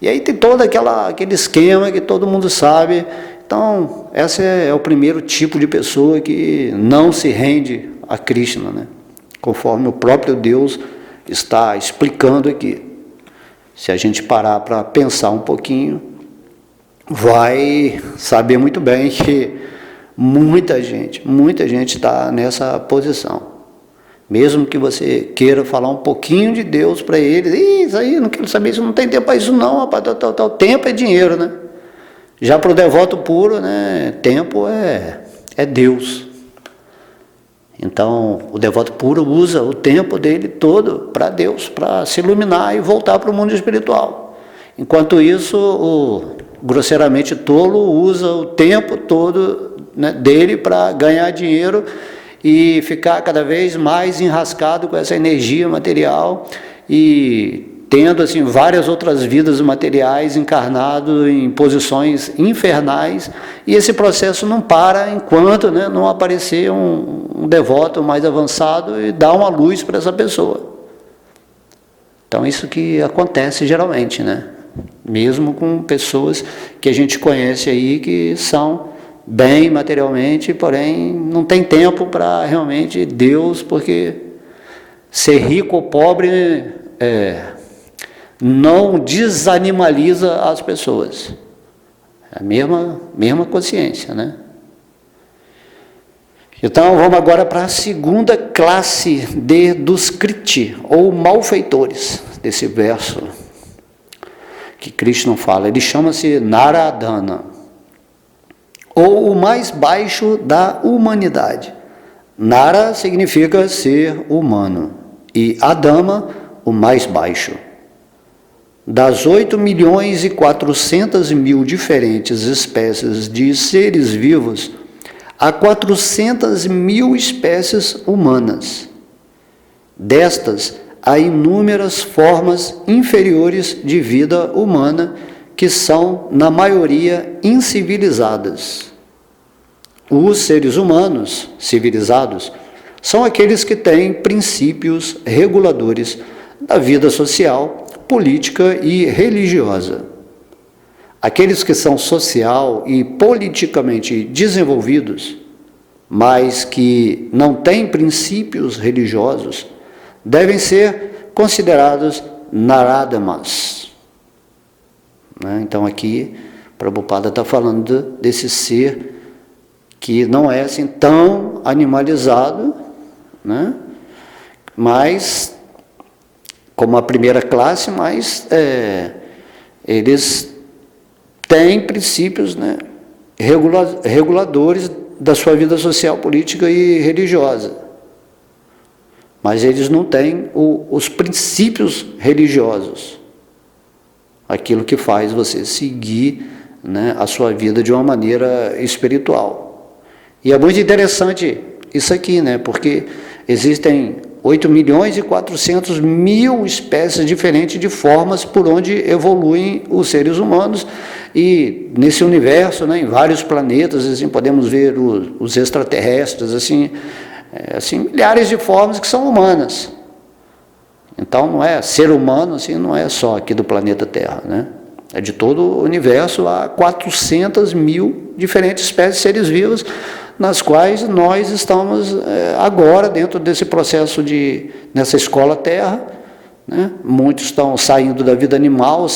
aí tem todo aquele esquema que todo mundo sabe. Então, esse é o primeiro tipo de pessoa que não se rende a Krishna, conforme o próprio Deus está explicando aqui. Se a gente parar para pensar um pouquinho, vai saber muito bem que muita gente está nessa posição. Mesmo que você queira falar um pouquinho de Deus para eles, isso aí, não quero saber, isso não tem tempo para isso não, rapaz, tal, tempo é dinheiro, Já para o devoto puro, tempo é Deus. Então, o devoto puro usa o tempo dele todo para Deus, para se iluminar e voltar para o mundo espiritual. Enquanto isso, o grosseiramente tolo usa o tempo todo dele para ganhar dinheiro e ficar cada vez mais enrascado com essa energia material e tendo assim várias outras vidas materiais, encarnado em posições infernais, e esse processo não para enquanto não aparecer um devoto mais avançado e dar uma luz para essa pessoa. Então isso que acontece geralmente, mesmo com pessoas que a gente conhece aí que são bem materialmente, porém não tem tempo para realmente Deus, porque ser rico ou pobre não desanimaliza as pessoas. É a mesma consciência, Então, vamos agora para a segunda classe dos kriti, ou malfeitores, desse verso que Krishna fala. Ele chama-se Naradana, ou o mais baixo da humanidade. Nara significa ser humano, e Adama, o mais baixo. Das 8.400.000 diferentes espécies de seres vivos, há 400.000 espécies humanas. Destas, há inúmeras formas inferiores de vida humana que são, na maioria, incivilizadas. Os seres humanos civilizados são aqueles que têm princípios reguladores da vida social, política e religiosa. Aqueles que são social e politicamente desenvolvidos, mas que não têm princípios religiosos, devem ser considerados naradamas. Então aqui, Prabhupada está falando desse ser que não é assim tão animalizado, né? Mas, como a primeira classe, mas eles têm princípios, né, reguladores da sua vida social, política e religiosa. Mas eles não têm os princípios religiosos, aquilo que faz você seguir, né, a sua vida de uma maneira espiritual. E é muito interessante isso aqui, né, porque existem 8.400.000 espécies diferentes de formas por onde evoluem os seres humanos, e nesse universo, né, em vários planetas, assim, podemos ver os extraterrestres, assim, milhares de formas que são humanas. Então, não é ser humano, assim, não é só aqui do planeta Terra, né? É de todo o universo, há 400.000 diferentes espécies de seres vivos, nas quais nós estamos agora dentro desse processo nessa escola Terra, né? Muitos estão saindo da vida animal,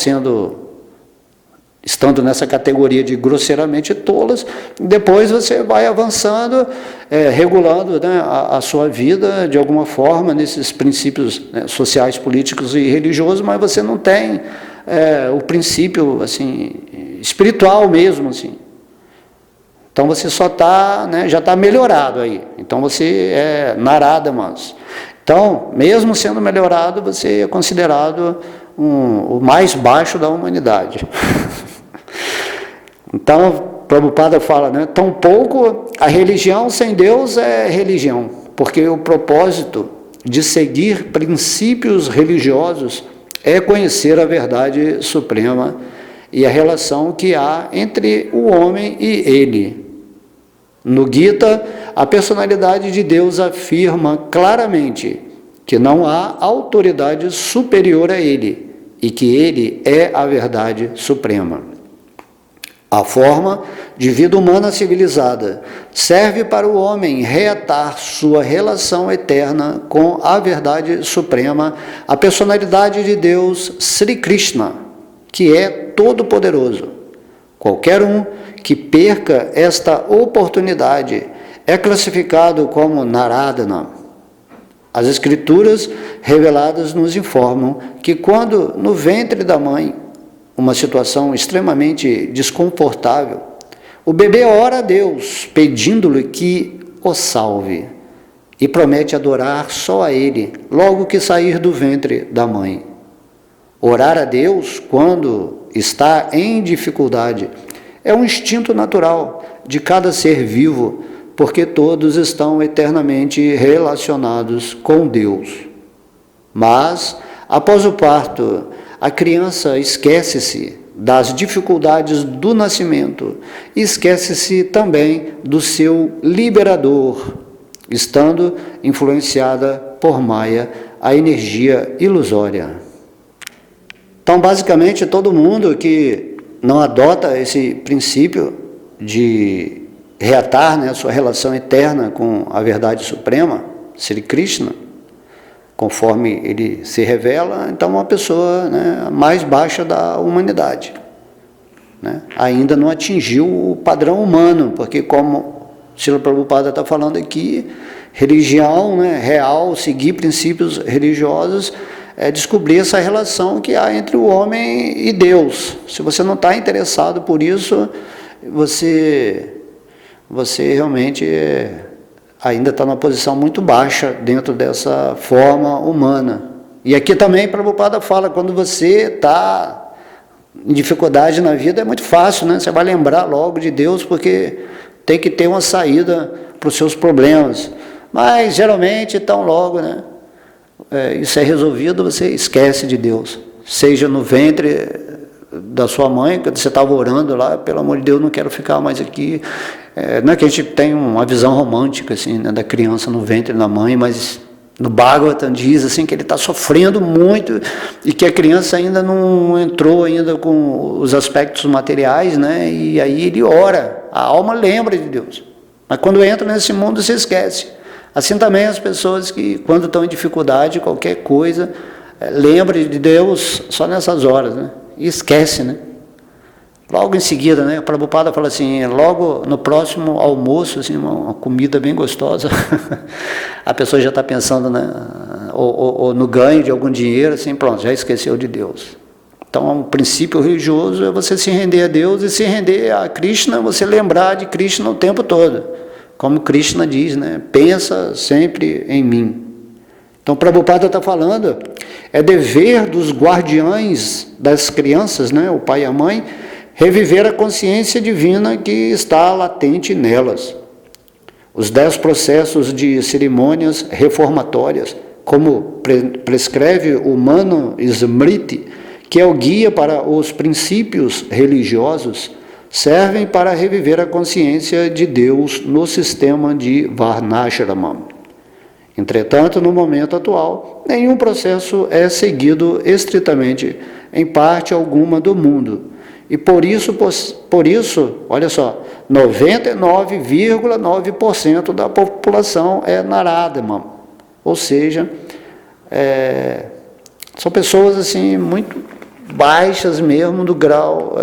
estando nessa categoria de grosseiramente tolas. Depois você vai avançando, regulando, né, a sua vida de alguma forma nesses princípios, né, sociais, políticos e religiosos, mas você não tem o princípio, assim, espiritual mesmo, assim. Então você só está, né, já está melhorado aí. Então você é naradamas. Então, mesmo sendo melhorado, você é considerado o mais baixo da humanidade. Então, Prabhupada fala, né, tampouco a religião sem Deus é religião, porque o propósito de seguir princípios religiosos é conhecer a verdade suprema e a relação que há entre o homem e ele. No Gita, a personalidade de Deus afirma claramente que não há autoridade superior a ele e que ele é a verdade suprema. A forma de vida humana civilizada serve para o homem reatar sua relação eterna com a verdade suprema, a personalidade de Deus, Sri Krishna, que é todo-poderoso. Qualquer um que perca esta oportunidade é classificado como Naradana. As escrituras reveladas nos informam que quando no ventre da mãe, uma situação extremamente desconfortável, o bebê ora a Deus, pedindo-lhe que o salve, e promete adorar só a Ele, logo que sair do ventre da mãe. Orar a Deus, quando está em dificuldade, é um instinto natural de cada ser vivo, porque todos estão eternamente relacionados com Deus. Mas, após o parto, a criança esquece-se das dificuldades do nascimento, esquece-se também do seu liberador, estando influenciada por Maya, a energia ilusória. Então, basicamente, todo mundo que não adota esse princípio de reatar, né, a sua relação eterna com a verdade suprema, Sri Krishna, conforme ele se revela, então uma pessoa, né, mais baixa da humanidade, né, ainda não atingiu o padrão humano, porque como Srila Prabhupada está falando aqui, religião, né, real, seguir princípios religiosos, é descobrir essa relação que há entre o homem e Deus. Se você não está interessado por isso, você realmente ainda está numa posição muito baixa dentro dessa forma humana, E aqui também Prabhupada fala, quando você está em dificuldade na vida, é muito fácil, né? Você vai lembrar logo de Deus, porque tem que ter uma saída para os seus problemas. Mas, geralmente, tão logo, né? Isso é resolvido, você esquece de Deus. Seja no ventre da sua mãe, quando você estava orando lá, pelo amor de Deus, não quero ficar mais aqui. Não é que a gente tem uma visão romântica, assim, né, da criança no ventre da mãe, mas no Bhagavatam diz assim, que ele está sofrendo muito e que a criança ainda não entrou ainda com os aspectos materiais, né? E aí ele ora, a alma lembra de Deus. Mas quando entra nesse mundo, se esquece. Assim também as pessoas que, quando estão em dificuldade, qualquer coisa, lembram de Deus só nessas horas, né? E esquece, né? Logo em seguida, né? O Prabhupada fala assim, logo no próximo almoço, assim, uma comida bem gostosa, a pessoa já está pensando, né? Ou no ganho de algum dinheiro, assim, pronto, já esqueceu de Deus. Então, o princípio religioso é você se render a Deus, e se render a Krishna, você lembrar de Krishna o tempo todo. Como Krishna diz, né? Pensa sempre em mim. Então, Prabhupada está falando, é dever dos guardiães das crianças, né? O pai e a mãe, reviver a consciência divina que está latente nelas. Os 10 processos de cerimônias reformatórias, como prescreve o Mano Smriti, que é o guia para os princípios religiosos, servem para reviver a consciência de Deus no sistema de Varnashramam. Entretanto, no momento atual, nenhum processo é seguido estritamente em parte alguma do mundo. E por isso, olha só, 99,9% da população é Naradama. Ou seja, são pessoas assim muito baixas mesmo do grau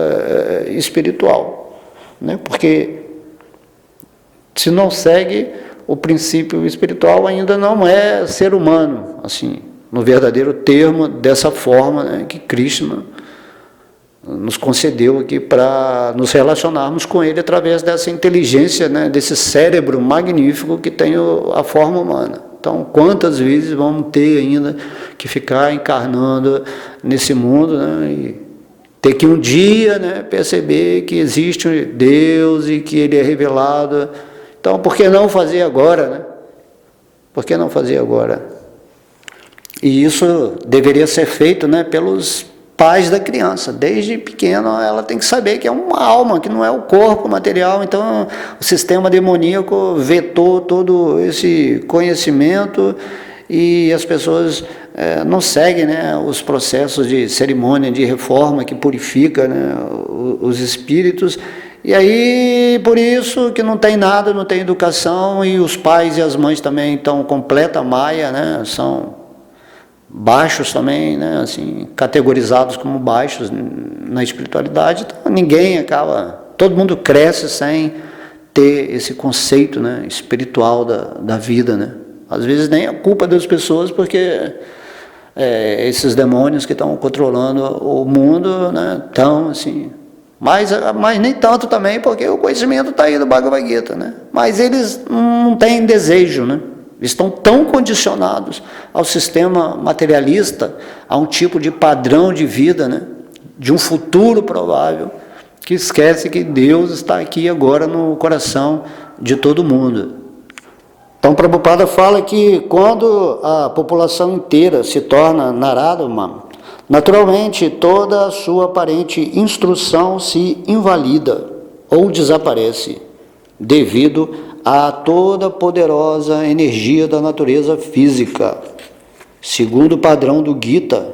espiritual, né? Porque se não segue o princípio espiritual, ainda não é ser humano, assim, no verdadeiro termo, dessa forma, né, que Krishna nos concedeu aqui para nos relacionarmos com Ele através dessa inteligência, né, desse cérebro magnífico que tem a forma humana. Então, quantas vezes vamos ter ainda que ficar encarnando nesse mundo, né, e ter que um dia, né, perceber que existe um Deus e que Ele é revelado. Então, por que não fazer agora, né? Por que não fazer agora? E isso deveria ser feito, né, pelos pais da criança. Desde pequena ela tem que saber que é uma alma, que não é o corpo material. Então o sistema demoníaco vetou todo esse conhecimento e as pessoas não seguem, né, os processos de cerimônia de reforma que purifica, né, os espíritos. E aí, por isso que não tem nada, não tem educação, e os pais e as mães também estão completa maia, né, são baixos também, né, assim, categorizados como baixos na espiritualidade. Então, ninguém acaba, todo mundo cresce sem ter esse conceito, né, espiritual da vida, né. Às vezes nem a culpa das pessoas, porque esses demônios que estão controlando o mundo, né, estão assim, mas nem tanto também, porque o conhecimento está aí do Bhagavad Gita, né, mas eles não têm desejo, né. Estão tão condicionados ao sistema materialista, a um tipo de padrão de vida, né, de um futuro provável, que esquece que Deus está aqui agora no coração de todo mundo. Então, Prabhupada fala que quando a população inteira se torna Naradama, naturalmente toda a sua aparente instrução se invalida ou desaparece, devido a toda a poderosa energia da natureza física. Segundo o padrão do Gita,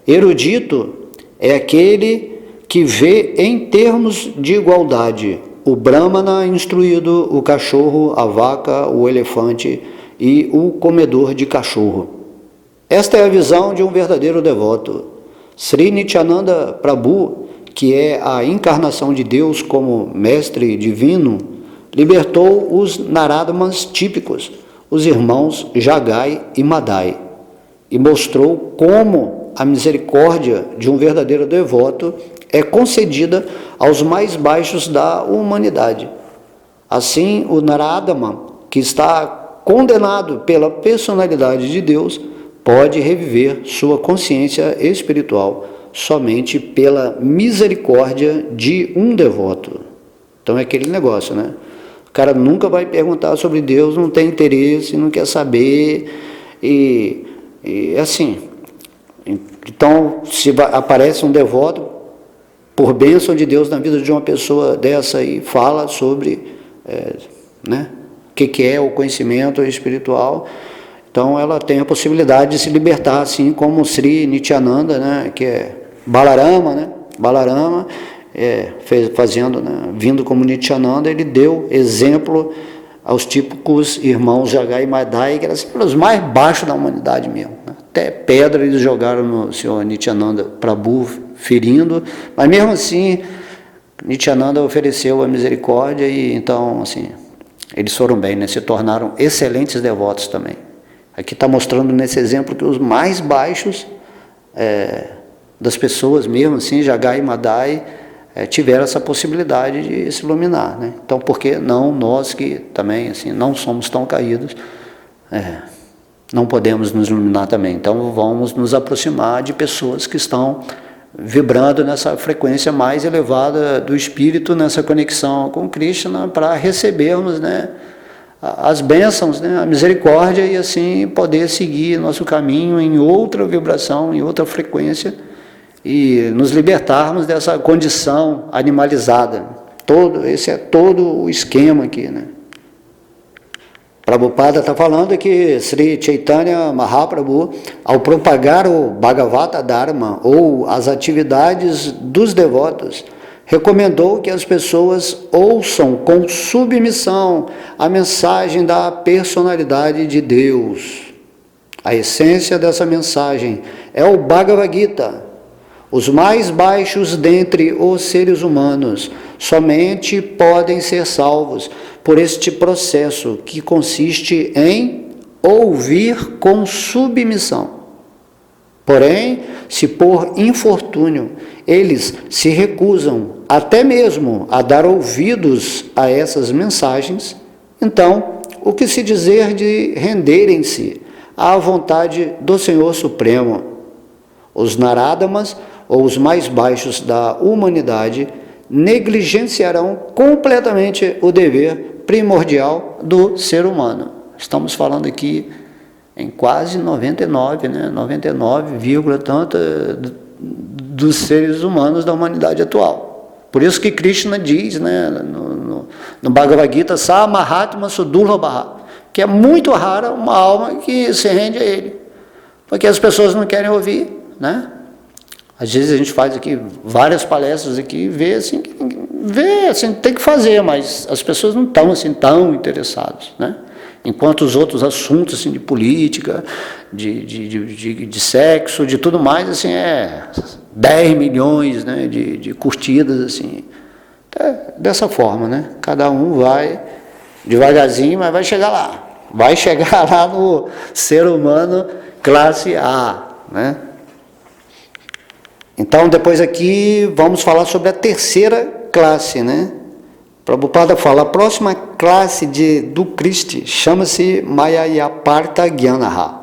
erudito é aquele que vê em termos de igualdade o Brahmana instruído, o cachorro, a vaca, o elefante e o comedor de cachorro. Esta é a visão de um verdadeiro devoto. Sri Nityananda Prabhu, que é a encarnação de Deus como mestre divino, libertou os Naradamas típicos, os irmãos Jagai e Madai, e mostrou como a misericórdia de um verdadeiro devoto é concedida aos mais baixos da humanidade. Assim, o Naradama, que está condenado pela personalidade de Deus, pode reviver sua consciência espiritual somente pela misericórdia de um devoto. Então é aquele negócio, né? O cara nunca vai perguntar sobre Deus, não tem interesse, não quer saber, e assim. Então, se aparece um devoto, por bênção de Deus na vida de uma pessoa dessa e fala sobre né, o que é o conhecimento espiritual, então ela tem a possibilidade de se libertar, assim como Sri Nityananda, né, que é Balarama, né? Balarama, vindo como Nityananda, ele deu exemplo aos típicos irmãos Jagai e Madai, que eram assim, os mais baixos da humanidade mesmo, né? Até pedra eles jogaram no senhor Nityananda Prabhu, ferindo, mas mesmo assim Nityananda ofereceu a misericórdia e então assim, eles foram bem, né? Se tornaram excelentes devotos também. Aqui está mostrando nesse exemplo que os mais baixos das pessoas mesmo assim, Jagai e Madai, tiveram essa possibilidade de se iluminar, né? Então, por que não nós que também assim, não somos tão caídos, não podemos nos iluminar também? Então, vamos nos aproximar de pessoas que estão vibrando nessa frequência mais elevada do espírito, nessa conexão com Krishna, para recebermos, né, as bênçãos, né, a misericórdia, e assim poder seguir nosso caminho em outra vibração, em outra frequência, e nos libertarmos dessa condição animalizada. Esse é todo o esquema aqui, né? Prabhupada está falando que Sri Chaitanya Mahaprabhu, ao propagar o Bhagavata Dharma, ou as atividades dos devotos, recomendou que as pessoas ouçam com submissão a mensagem da personalidade de Deus. A essência dessa mensagem é o Bhagavad Gita. Os mais baixos dentre os seres humanos somente podem ser salvos por este processo que consiste em ouvir com submissão. Porém, se por infortúnio eles se recusam até mesmo a dar ouvidos a essas mensagens, então, o que se dizer de renderem-se à vontade do Senhor Supremo? Os Naradamas, ou os mais baixos da humanidade, negligenciarão completamente o dever primordial do ser humano. Estamos falando aqui em quase 99, né? 99, tanto dos seres humanos da humanidade atual. Por isso que Krishna diz, né, no Bhagavad Gita, Sa Mahatma Sudurlabha, que é muito rara uma alma que se rende a ele, porque as pessoas não querem ouvir, né? Às vezes a gente faz aqui várias palestras aqui, vê assim, tem que fazer, mas as pessoas não estão assim tão interessadas, né? Enquanto os outros assuntos assim, de política, de sexo, de tudo mais, assim, 10 milhões, né, de curtidas, assim, dessa forma, né? Cada um vai devagarzinho, mas vai chegar lá no ser humano classe A, né? Então, depois aqui, vamos falar sobre a terceira classe, né? Prabhupada fala, a próxima classe do Krishna chama-se Mayayaparta Gyanaha,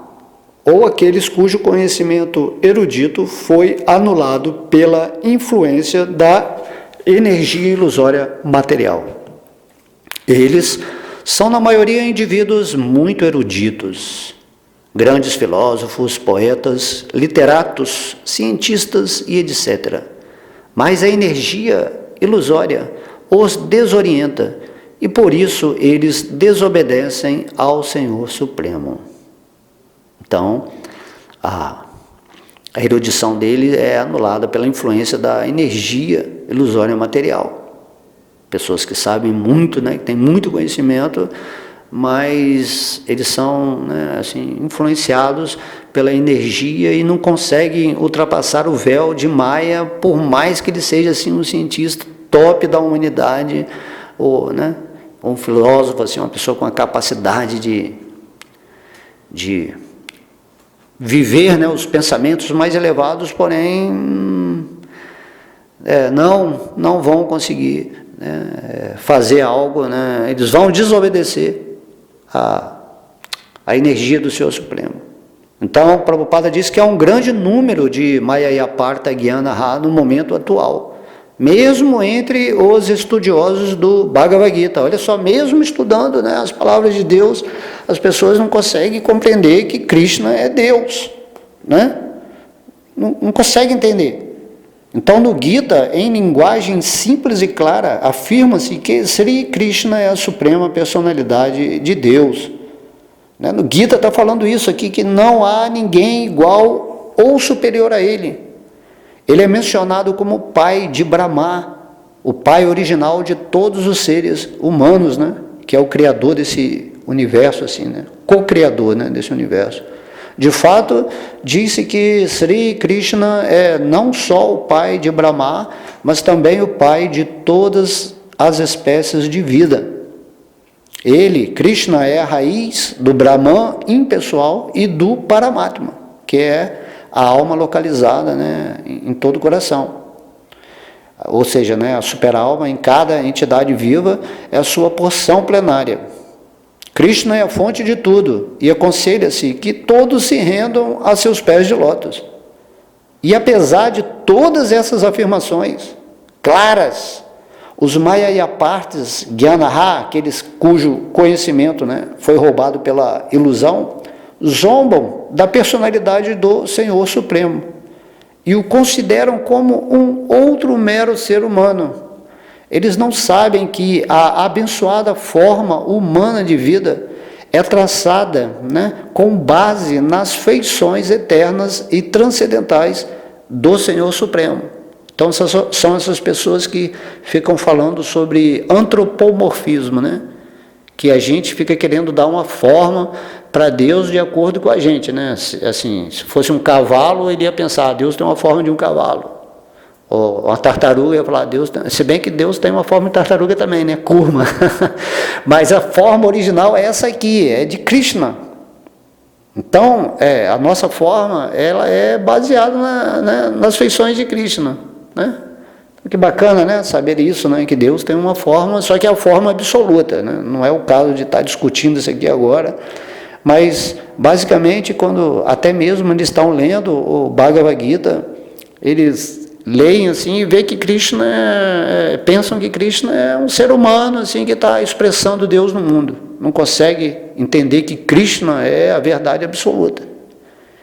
ou aqueles cujo conhecimento erudito foi anulado pela influência da energia ilusória material. Eles são, na maioria, indivíduos muito eruditos, grandes filósofos, poetas, literatos, cientistas e etc. Mas a energia ilusória os desorienta e por isso eles desobedecem ao Senhor Supremo. Então, a erudição dele é anulada pela influência da energia ilusória material. Pessoas que sabem muito, né, que têm muito conhecimento, mas eles são, né, assim, influenciados pela energia e não conseguem ultrapassar o véu de Maya, por mais que ele seja assim, um cientista top da humanidade, ou, né, um filósofo, assim, uma pessoa com a capacidade de viver, né, os pensamentos mais elevados, porém não vão conseguir, né, fazer algo, né, eles vão desobedecer a energia do Senhor Supremo. Então, Prabhupada diz que há um grande número de Mayyaparta Gyanaha no momento atual, mesmo entre os estudiosos do Bhagavad Gita. Olha só, mesmo estudando, né, as palavras de Deus, as pessoas não conseguem compreender que Krishna é Deus, né? Não conseguem entender. Então, no Gita, em linguagem simples e clara, afirma-se que Sri Krishna é a suprema personalidade de Deus. No Gita está falando isso aqui, que não há ninguém igual ou superior a ele. Ele é mencionado como o pai de Brahma, o pai original de todos os seres humanos, né? Que é o criador desse universo, assim, né? Co-criador, né, desse universo. De fato, disse que Sri Krishna é não só o pai de Brahma, mas também o pai de todas as espécies de vida. Ele, Krishna, é a raiz do Brahman impessoal e do Paramatma, que é a alma localizada, né, em todo o coração. Ou seja, né, a super-alma em cada entidade viva é a sua porção plenária. Krishna é a fonte de tudo e aconselha-se que todos se rendam a seus pés de lótus. E apesar de todas essas afirmações claras, os Mayyapartas Gyanaha, aqueles cujo conhecimento, né, foi roubado pela ilusão, zombam da personalidade do Senhor Supremo e o consideram como um outro mero ser humano. Eles não sabem que a abençoada forma humana de vida é traçada, né, com base nas feições eternas e transcendentais do Senhor Supremo. Então, são essas pessoas que ficam falando sobre antropomorfismo, né? Que a gente fica querendo dar uma forma para Deus de acordo com a gente, né? Assim, se fosse um cavalo, ele ia pensar, Deus tem uma forma de um cavalo. Ou uma tartaruga, ia falar, Deus tem... Se bem que Deus tem uma forma de tartaruga também, né? Kurma. Mas a forma original é essa aqui, é de Krishna. Então, a nossa forma, ela é baseada nas feições de Krishna. Né? Que bacana, né? Saber isso, né? Que Deus tem uma forma, só que é a forma absoluta, né? Não é o caso de estar discutindo isso aqui agora, mas basicamente quando até mesmo eles estão lendo o Bhagavad Gita, eles leem assim e vê que Krishna pensam que Krishna é um ser humano assim que está expressando Deus no mundo, não consegue entender que Krishna é a verdade absoluta.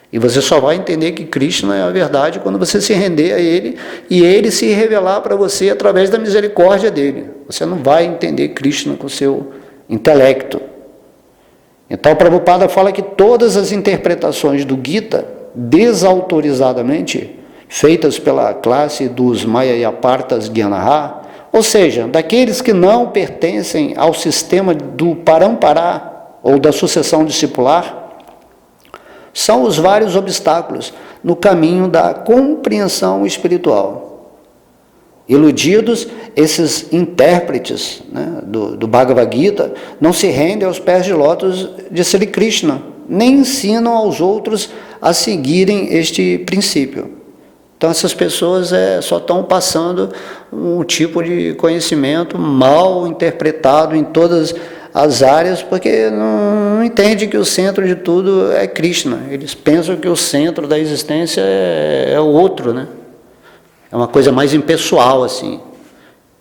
E você só vai entender que Krishna é a verdade quando você se render a Ele e Ele se revelar para você através da misericórdia dEle. Você não vai entender Krishna com o seu intelecto. Então, Prabhupada fala que todas as interpretações do Gita, desautorizadamente, feitas pela classe dos Mayyapartas Gyanaha, ou seja, daqueles que não pertencem ao sistema do Parampara ou da sucessão discipular, são os vários obstáculos no caminho da compreensão espiritual. Iludidos, esses intérpretes, né, do Bhagavad Gita não se rendem aos pés de lótus de Sri Krishna, nem ensinam aos outros a seguirem este princípio. Então essas pessoas só estão passando um tipo de conhecimento mal interpretado em todas as áreas, porque não entende que o centro de tudo é Krishna. Eles pensam que o centro da existência é o outro, né? É uma coisa mais impessoal, assim.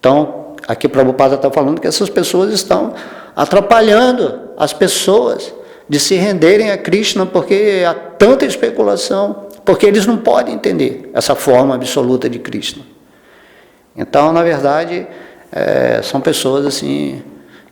Então, aqui Prabhupada está falando que essas pessoas estão atrapalhando as pessoas de se renderem a Krishna, porque há tanta especulação, porque eles não podem entender essa forma absoluta de Krishna. Então, na verdade, são pessoas assim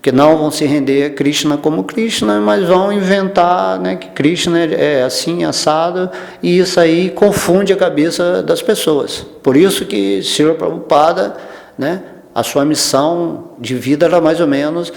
que não vão se render a Krishna como Krishna, mas vão inventar, né, que Krishna é assim, assado, e isso aí confunde a cabeça das pessoas. Por isso que Srila Prabhupada, né, a sua missão de vida era mais ou menos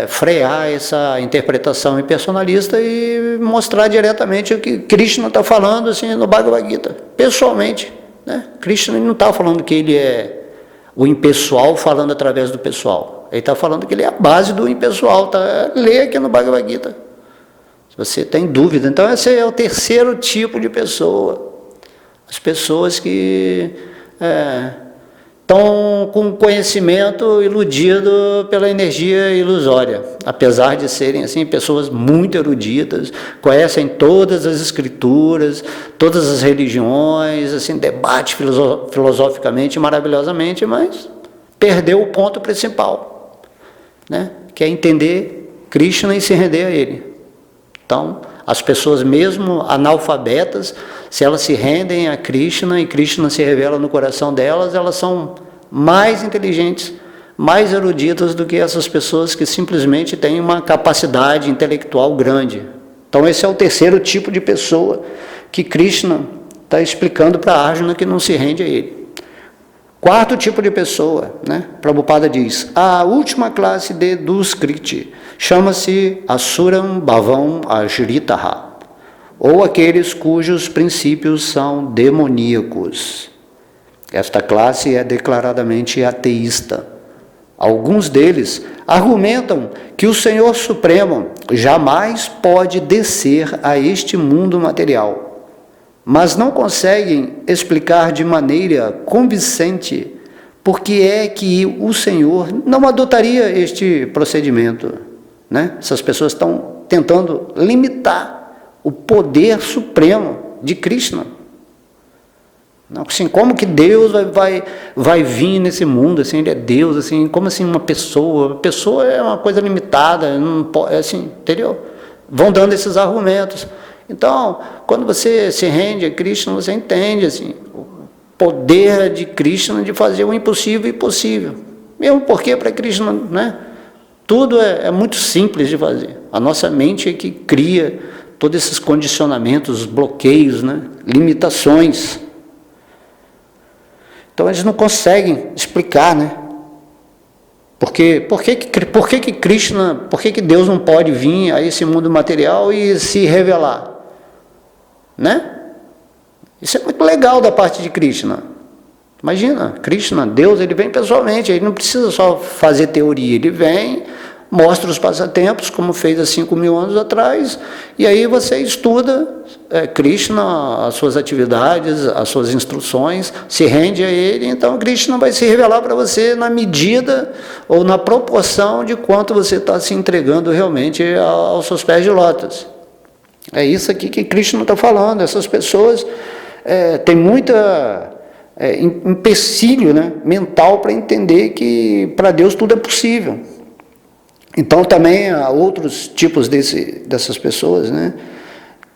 frear essa interpretação impersonalista e mostrar diretamente o que Krishna está falando assim, no Bhagavad Gita, pessoalmente. Né? Krishna não está falando que ele é o impessoal falando através do pessoal. Ele está falando que ele é a base do impessoal. Lê aqui no Bhagavad Gita. Se você tem dúvida. Então, esse é o terceiro tipo de pessoa. As pessoas que estão com conhecimento iludido pela energia ilusória, apesar de serem assim pessoas muito eruditas, conhecem todas as escrituras, todas as religiões, assim, debate filosoficamente maravilhosamente, mas perdeu o ponto principal, né? Que é entender Krishna e se render a ele. Então, as pessoas mesmo analfabetas, se elas se rendem a Krishna e Krishna se revela no coração delas, elas são mais inteligentes, mais eruditas do que essas pessoas que simplesmente têm uma capacidade intelectual grande. Então esse é o terceiro tipo de pessoa que Krishna está explicando para Arjuna que não se rende a ele. Quarto tipo de pessoa, né? Prabhupada diz, a última classe de Duskriti chama-se Asuram Bhavam Ajritaha, ou aqueles cujos princípios são demoníacos. Esta classe é declaradamente ateísta. Alguns deles argumentam que o Senhor Supremo jamais pode descer a este mundo material, mas não conseguem explicar de maneira convincente por que é que o Senhor não adotaria este procedimento, né? Essas pessoas estão tentando limitar o poder supremo de Krishna. Assim, como que Deus vai vir nesse mundo, assim, ele é Deus, assim, como assim uma pessoa é uma coisa limitada, não pode, assim, entendeu? Vão dando esses argumentos. Então, quando você se rende a Krishna, você entende, assim, o poder de Krishna de fazer o impossível possível. Mesmo porque para Krishna, né, tudo é muito simples de fazer. A nossa mente é que cria todos esses condicionamentos, bloqueios, né, limitações. Então eles não conseguem explicar, né? Por que Krishna, por que Deus não pode vir a esse mundo material e se revelar? Né? Isso é muito legal da parte de Krishna. Imagina, Krishna, Deus, ele vem pessoalmente, ele não precisa só fazer teoria, ele vem, mostra os passatempos, como fez há 5.000 anos atrás, e aí você estuda Krishna, as suas atividades, as suas instruções, se rende a ele, então Krishna vai se revelar para você na medida ou na proporção de quanto você está se entregando realmente aos seus pés de lótus. É isso aqui que Krishna está falando. Essas pessoas têm muita empecilho, né, mental para entender que para Deus tudo é possível. Então também há outros tipos dessas pessoas, né,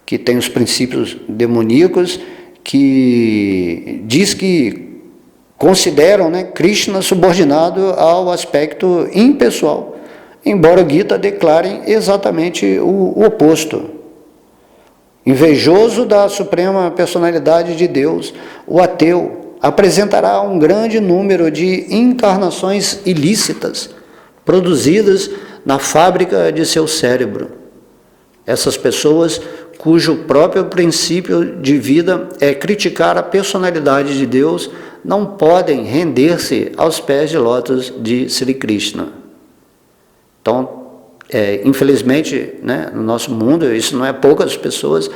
que têm os princípios demoníacos, que diz que consideram, né, Krishna subordinado ao aspecto impessoal, embora o Gita declare exatamente o oposto. Invejoso da suprema personalidade de Deus, o ateu apresentará um grande número de encarnações ilícitas produzidas na fábrica de seu cérebro. Essas pessoas cujo próprio princípio de vida é criticar a personalidade de Deus não podem render-se aos pés de lótus de Sri Krishna. Então, infelizmente, né, no nosso mundo, isso não é poucas pessoas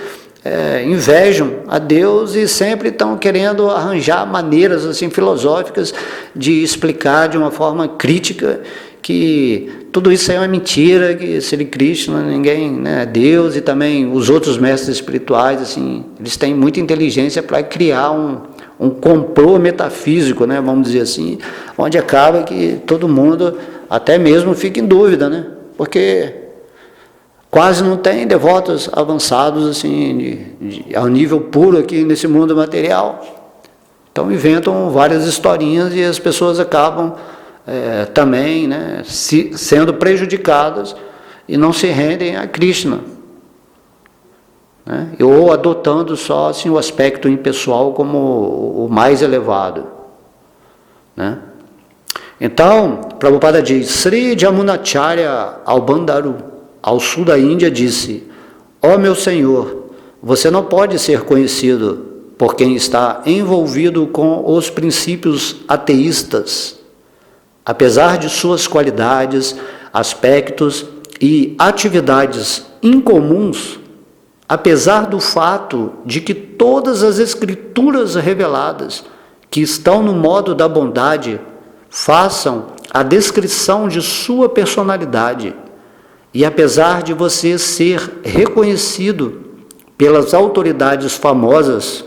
invejam a Deus e sempre estão querendo arranjar maneiras assim filosóficas de explicar de uma forma crítica que tudo isso é uma mentira, que Sri Krishna, ninguém, né, é Deus, e também os outros mestres espirituais, assim, eles têm muita inteligência para criar um complô metafísico, né, vamos dizer assim, onde acaba que todo mundo até mesmo fica em dúvida, né, porque quase não tem devotos avançados assim, ao nível puro aqui nesse mundo material. Então inventam várias historinhas e as pessoas acabam também, né, sendo prejudicadas e não se rendem a Krishna, né, ou adotando só assim, o aspecto impessoal como o mais elevado, né. Então, Prabhupada diz, Sri Jamunacharya ao Bandaru, ao sul da Índia, disse, ó meu Senhor, você não pode ser conhecido por quem está envolvido com os princípios ateístas. Apesar de suas qualidades, aspectos e atividades incomuns, apesar do fato de que todas as escrituras reveladas que estão no modo da bondade façam a descrição de sua personalidade. E apesar de você ser reconhecido pelas autoridades famosas,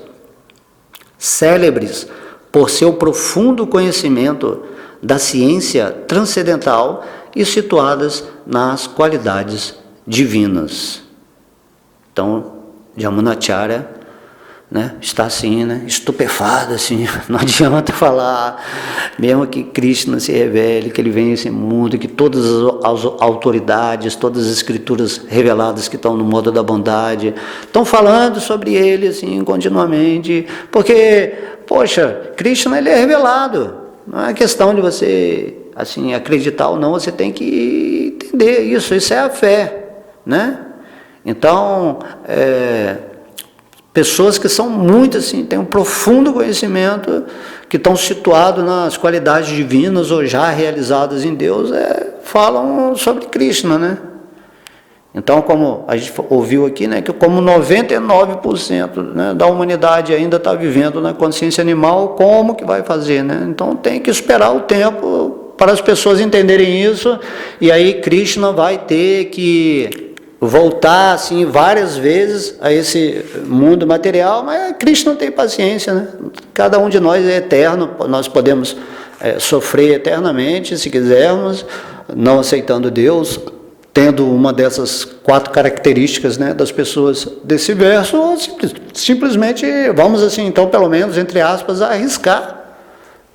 célebres por seu profundo conhecimento da ciência transcendental e situadas nas qualidades divinas. Então, Yamunacharya, né, está assim, né, estupefado, assim, não adianta falar, mesmo que Krishna se revele, que ele vem a esse mundo, que todas as autoridades, todas as escrituras reveladas que estão no modo da bondade, estão falando sobre ele, assim, continuamente, porque, poxa, Krishna, ele é revelado, não é questão de você, assim, acreditar ou não, você tem que entender isso é a fé, né? Então, pessoas que são muito assim, têm um profundo conhecimento, que estão situados nas qualidades divinas ou já realizadas em Deus, falam sobre Krishna, né? Então, como a gente ouviu aqui, né, que como 99%, né, da humanidade ainda está vivendo na consciência animal, como que vai fazer, né? Então tem que esperar o tempo para as pessoas entenderem isso, e aí Krishna vai ter que voltar assim várias vezes a esse mundo material, mas Krishna não tem paciência, né? Cada um de nós é eterno, nós podemos sofrer eternamente se quisermos, não aceitando Deus, tendo uma dessas 4 características, né, das pessoas desse verso, ou simplesmente vamos assim, então pelo menos entre aspas, arriscar,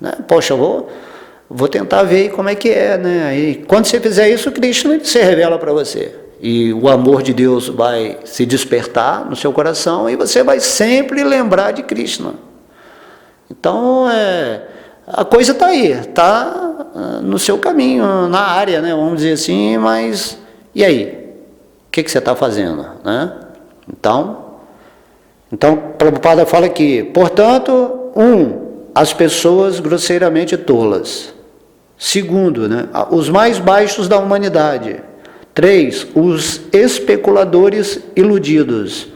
né? Poxa, vou tentar ver aí como é que é, né? Aí quando você fizer isso, Krishna se revela para você. E o amor de Deus vai se despertar no seu coração e você vai sempre lembrar de Krishna. Então, a coisa está aí, está no seu caminho, na área, né, vamos dizer assim, mas e aí? O que você está fazendo, né? Então, Prabhupada fala aqui, portanto, as pessoas grosseiramente tolas. Segundo, né, os mais baixos da humanidade. 3, os especuladores iludidos.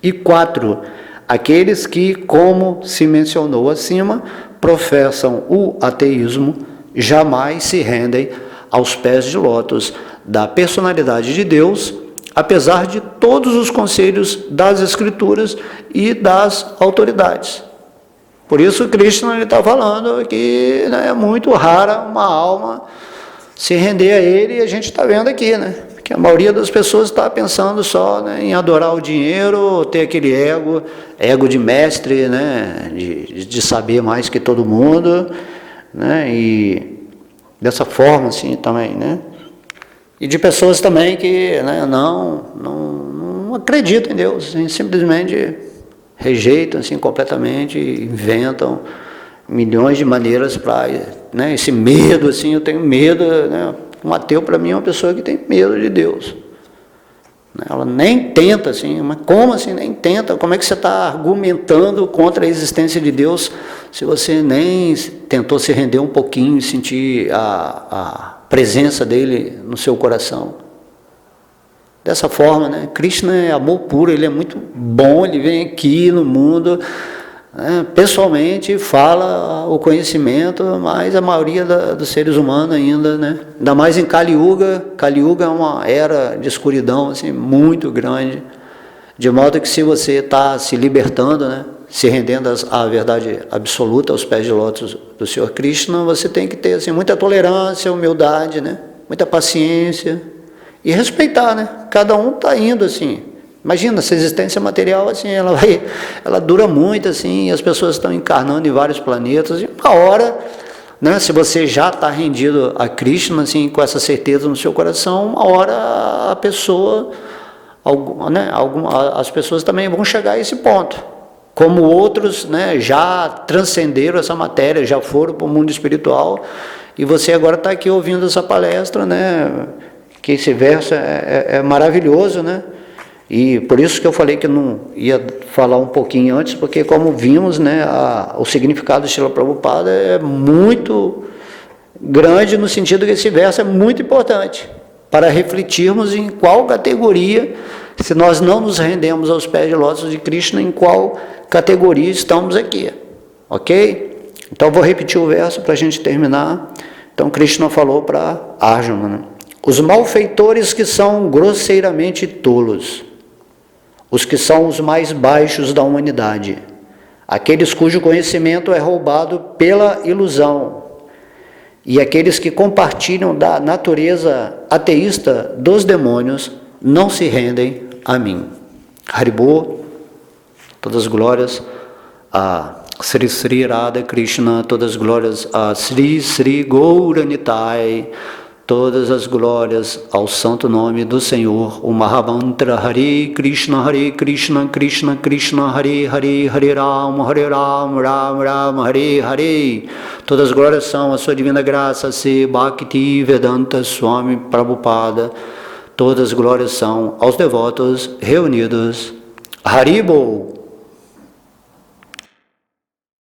E 4, aqueles que, como se mencionou acima, professam o ateísmo, jamais se rendem aos pés de lótus da personalidade de Deus, apesar de todos os conselhos das Escrituras e das autoridades. Por isso Krishna está falando que, né, é muito rara uma alma se render a ele, e a gente está vendo aqui, né? Que a maioria das pessoas está pensando só, né, em adorar o dinheiro, ter aquele ego de mestre, né, de saber mais que todo mundo, né, e dessa forma assim também, né? E de pessoas também que, né, não acreditam em Deus, assim, simplesmente rejeitam assim, completamente, inventam milhões de maneiras para, né, esse medo, assim, eu tenho medo, né? Um ateu, para mim, é uma pessoa que tem medo de Deus. Ela nem tenta, assim, mas como assim nem tenta? Como é que você está argumentando contra a existência de Deus se você nem tentou se render um pouquinho e sentir a presença dele no seu coração? Dessa forma, né? Krishna é amor puro, ele é muito bom, ele vem aqui no mundo, né, pessoalmente fala o conhecimento, mas a maioria dos seres humanos ainda, né, ainda mais em Kali Yuga. Kali Yuga é uma era de escuridão assim, muito grande, de modo que se você está se libertando, né, se rendendo à verdade absoluta, aos pés de lótus do Senhor Krishna, você tem que ter assim, muita tolerância, humildade, né, muita paciência e respeitar, né? Cada um está indo assim. Imagina, essa existência material, assim, ela dura muito, assim, e as pessoas estão encarnando em vários planetas, e uma hora, né, se você já está rendido a Krishna, assim, com essa certeza no seu coração, uma hora a pessoa, né, as pessoas também vão chegar a esse ponto. Como outros, né, já transcenderam essa matéria, já foram para o mundo espiritual, e você agora está aqui ouvindo essa palestra, né, que esse verso é maravilhoso, né? E por isso que eu falei que eu não ia falar um pouquinho antes, porque como vimos, né, o significado de Srila Prabhupada é muito grande, no sentido que esse verso é muito importante, para refletirmos em qual categoria, se nós não nos rendemos aos pés de lótus de Krishna, em qual categoria estamos aqui, ok? Então, vou repetir o verso para a gente terminar. Então, Krishna falou para Arjuna, né? Os malfeitores que são grosseiramente tolos, os que são os mais baixos da humanidade, aqueles cujo conhecimento é roubado pela ilusão, e aqueles que compartilham da natureza ateísta dos demônios, não se rendem a mim. Haribol, todas as glórias a Sri Sri Radha Krishna, todas as glórias a Sri Sri Gauranitai, todas as glórias ao santo nome do Senhor, o Mahamantra Hare Krishna, Krishna Krishna, Hare Hare, Hare Ram, Ram Ram, Hare Hare. Todas as glórias são a sua divina graça, se Bhakti Vedanta Swami Prabhupada. Todas as glórias são aos devotos reunidos. Haribol.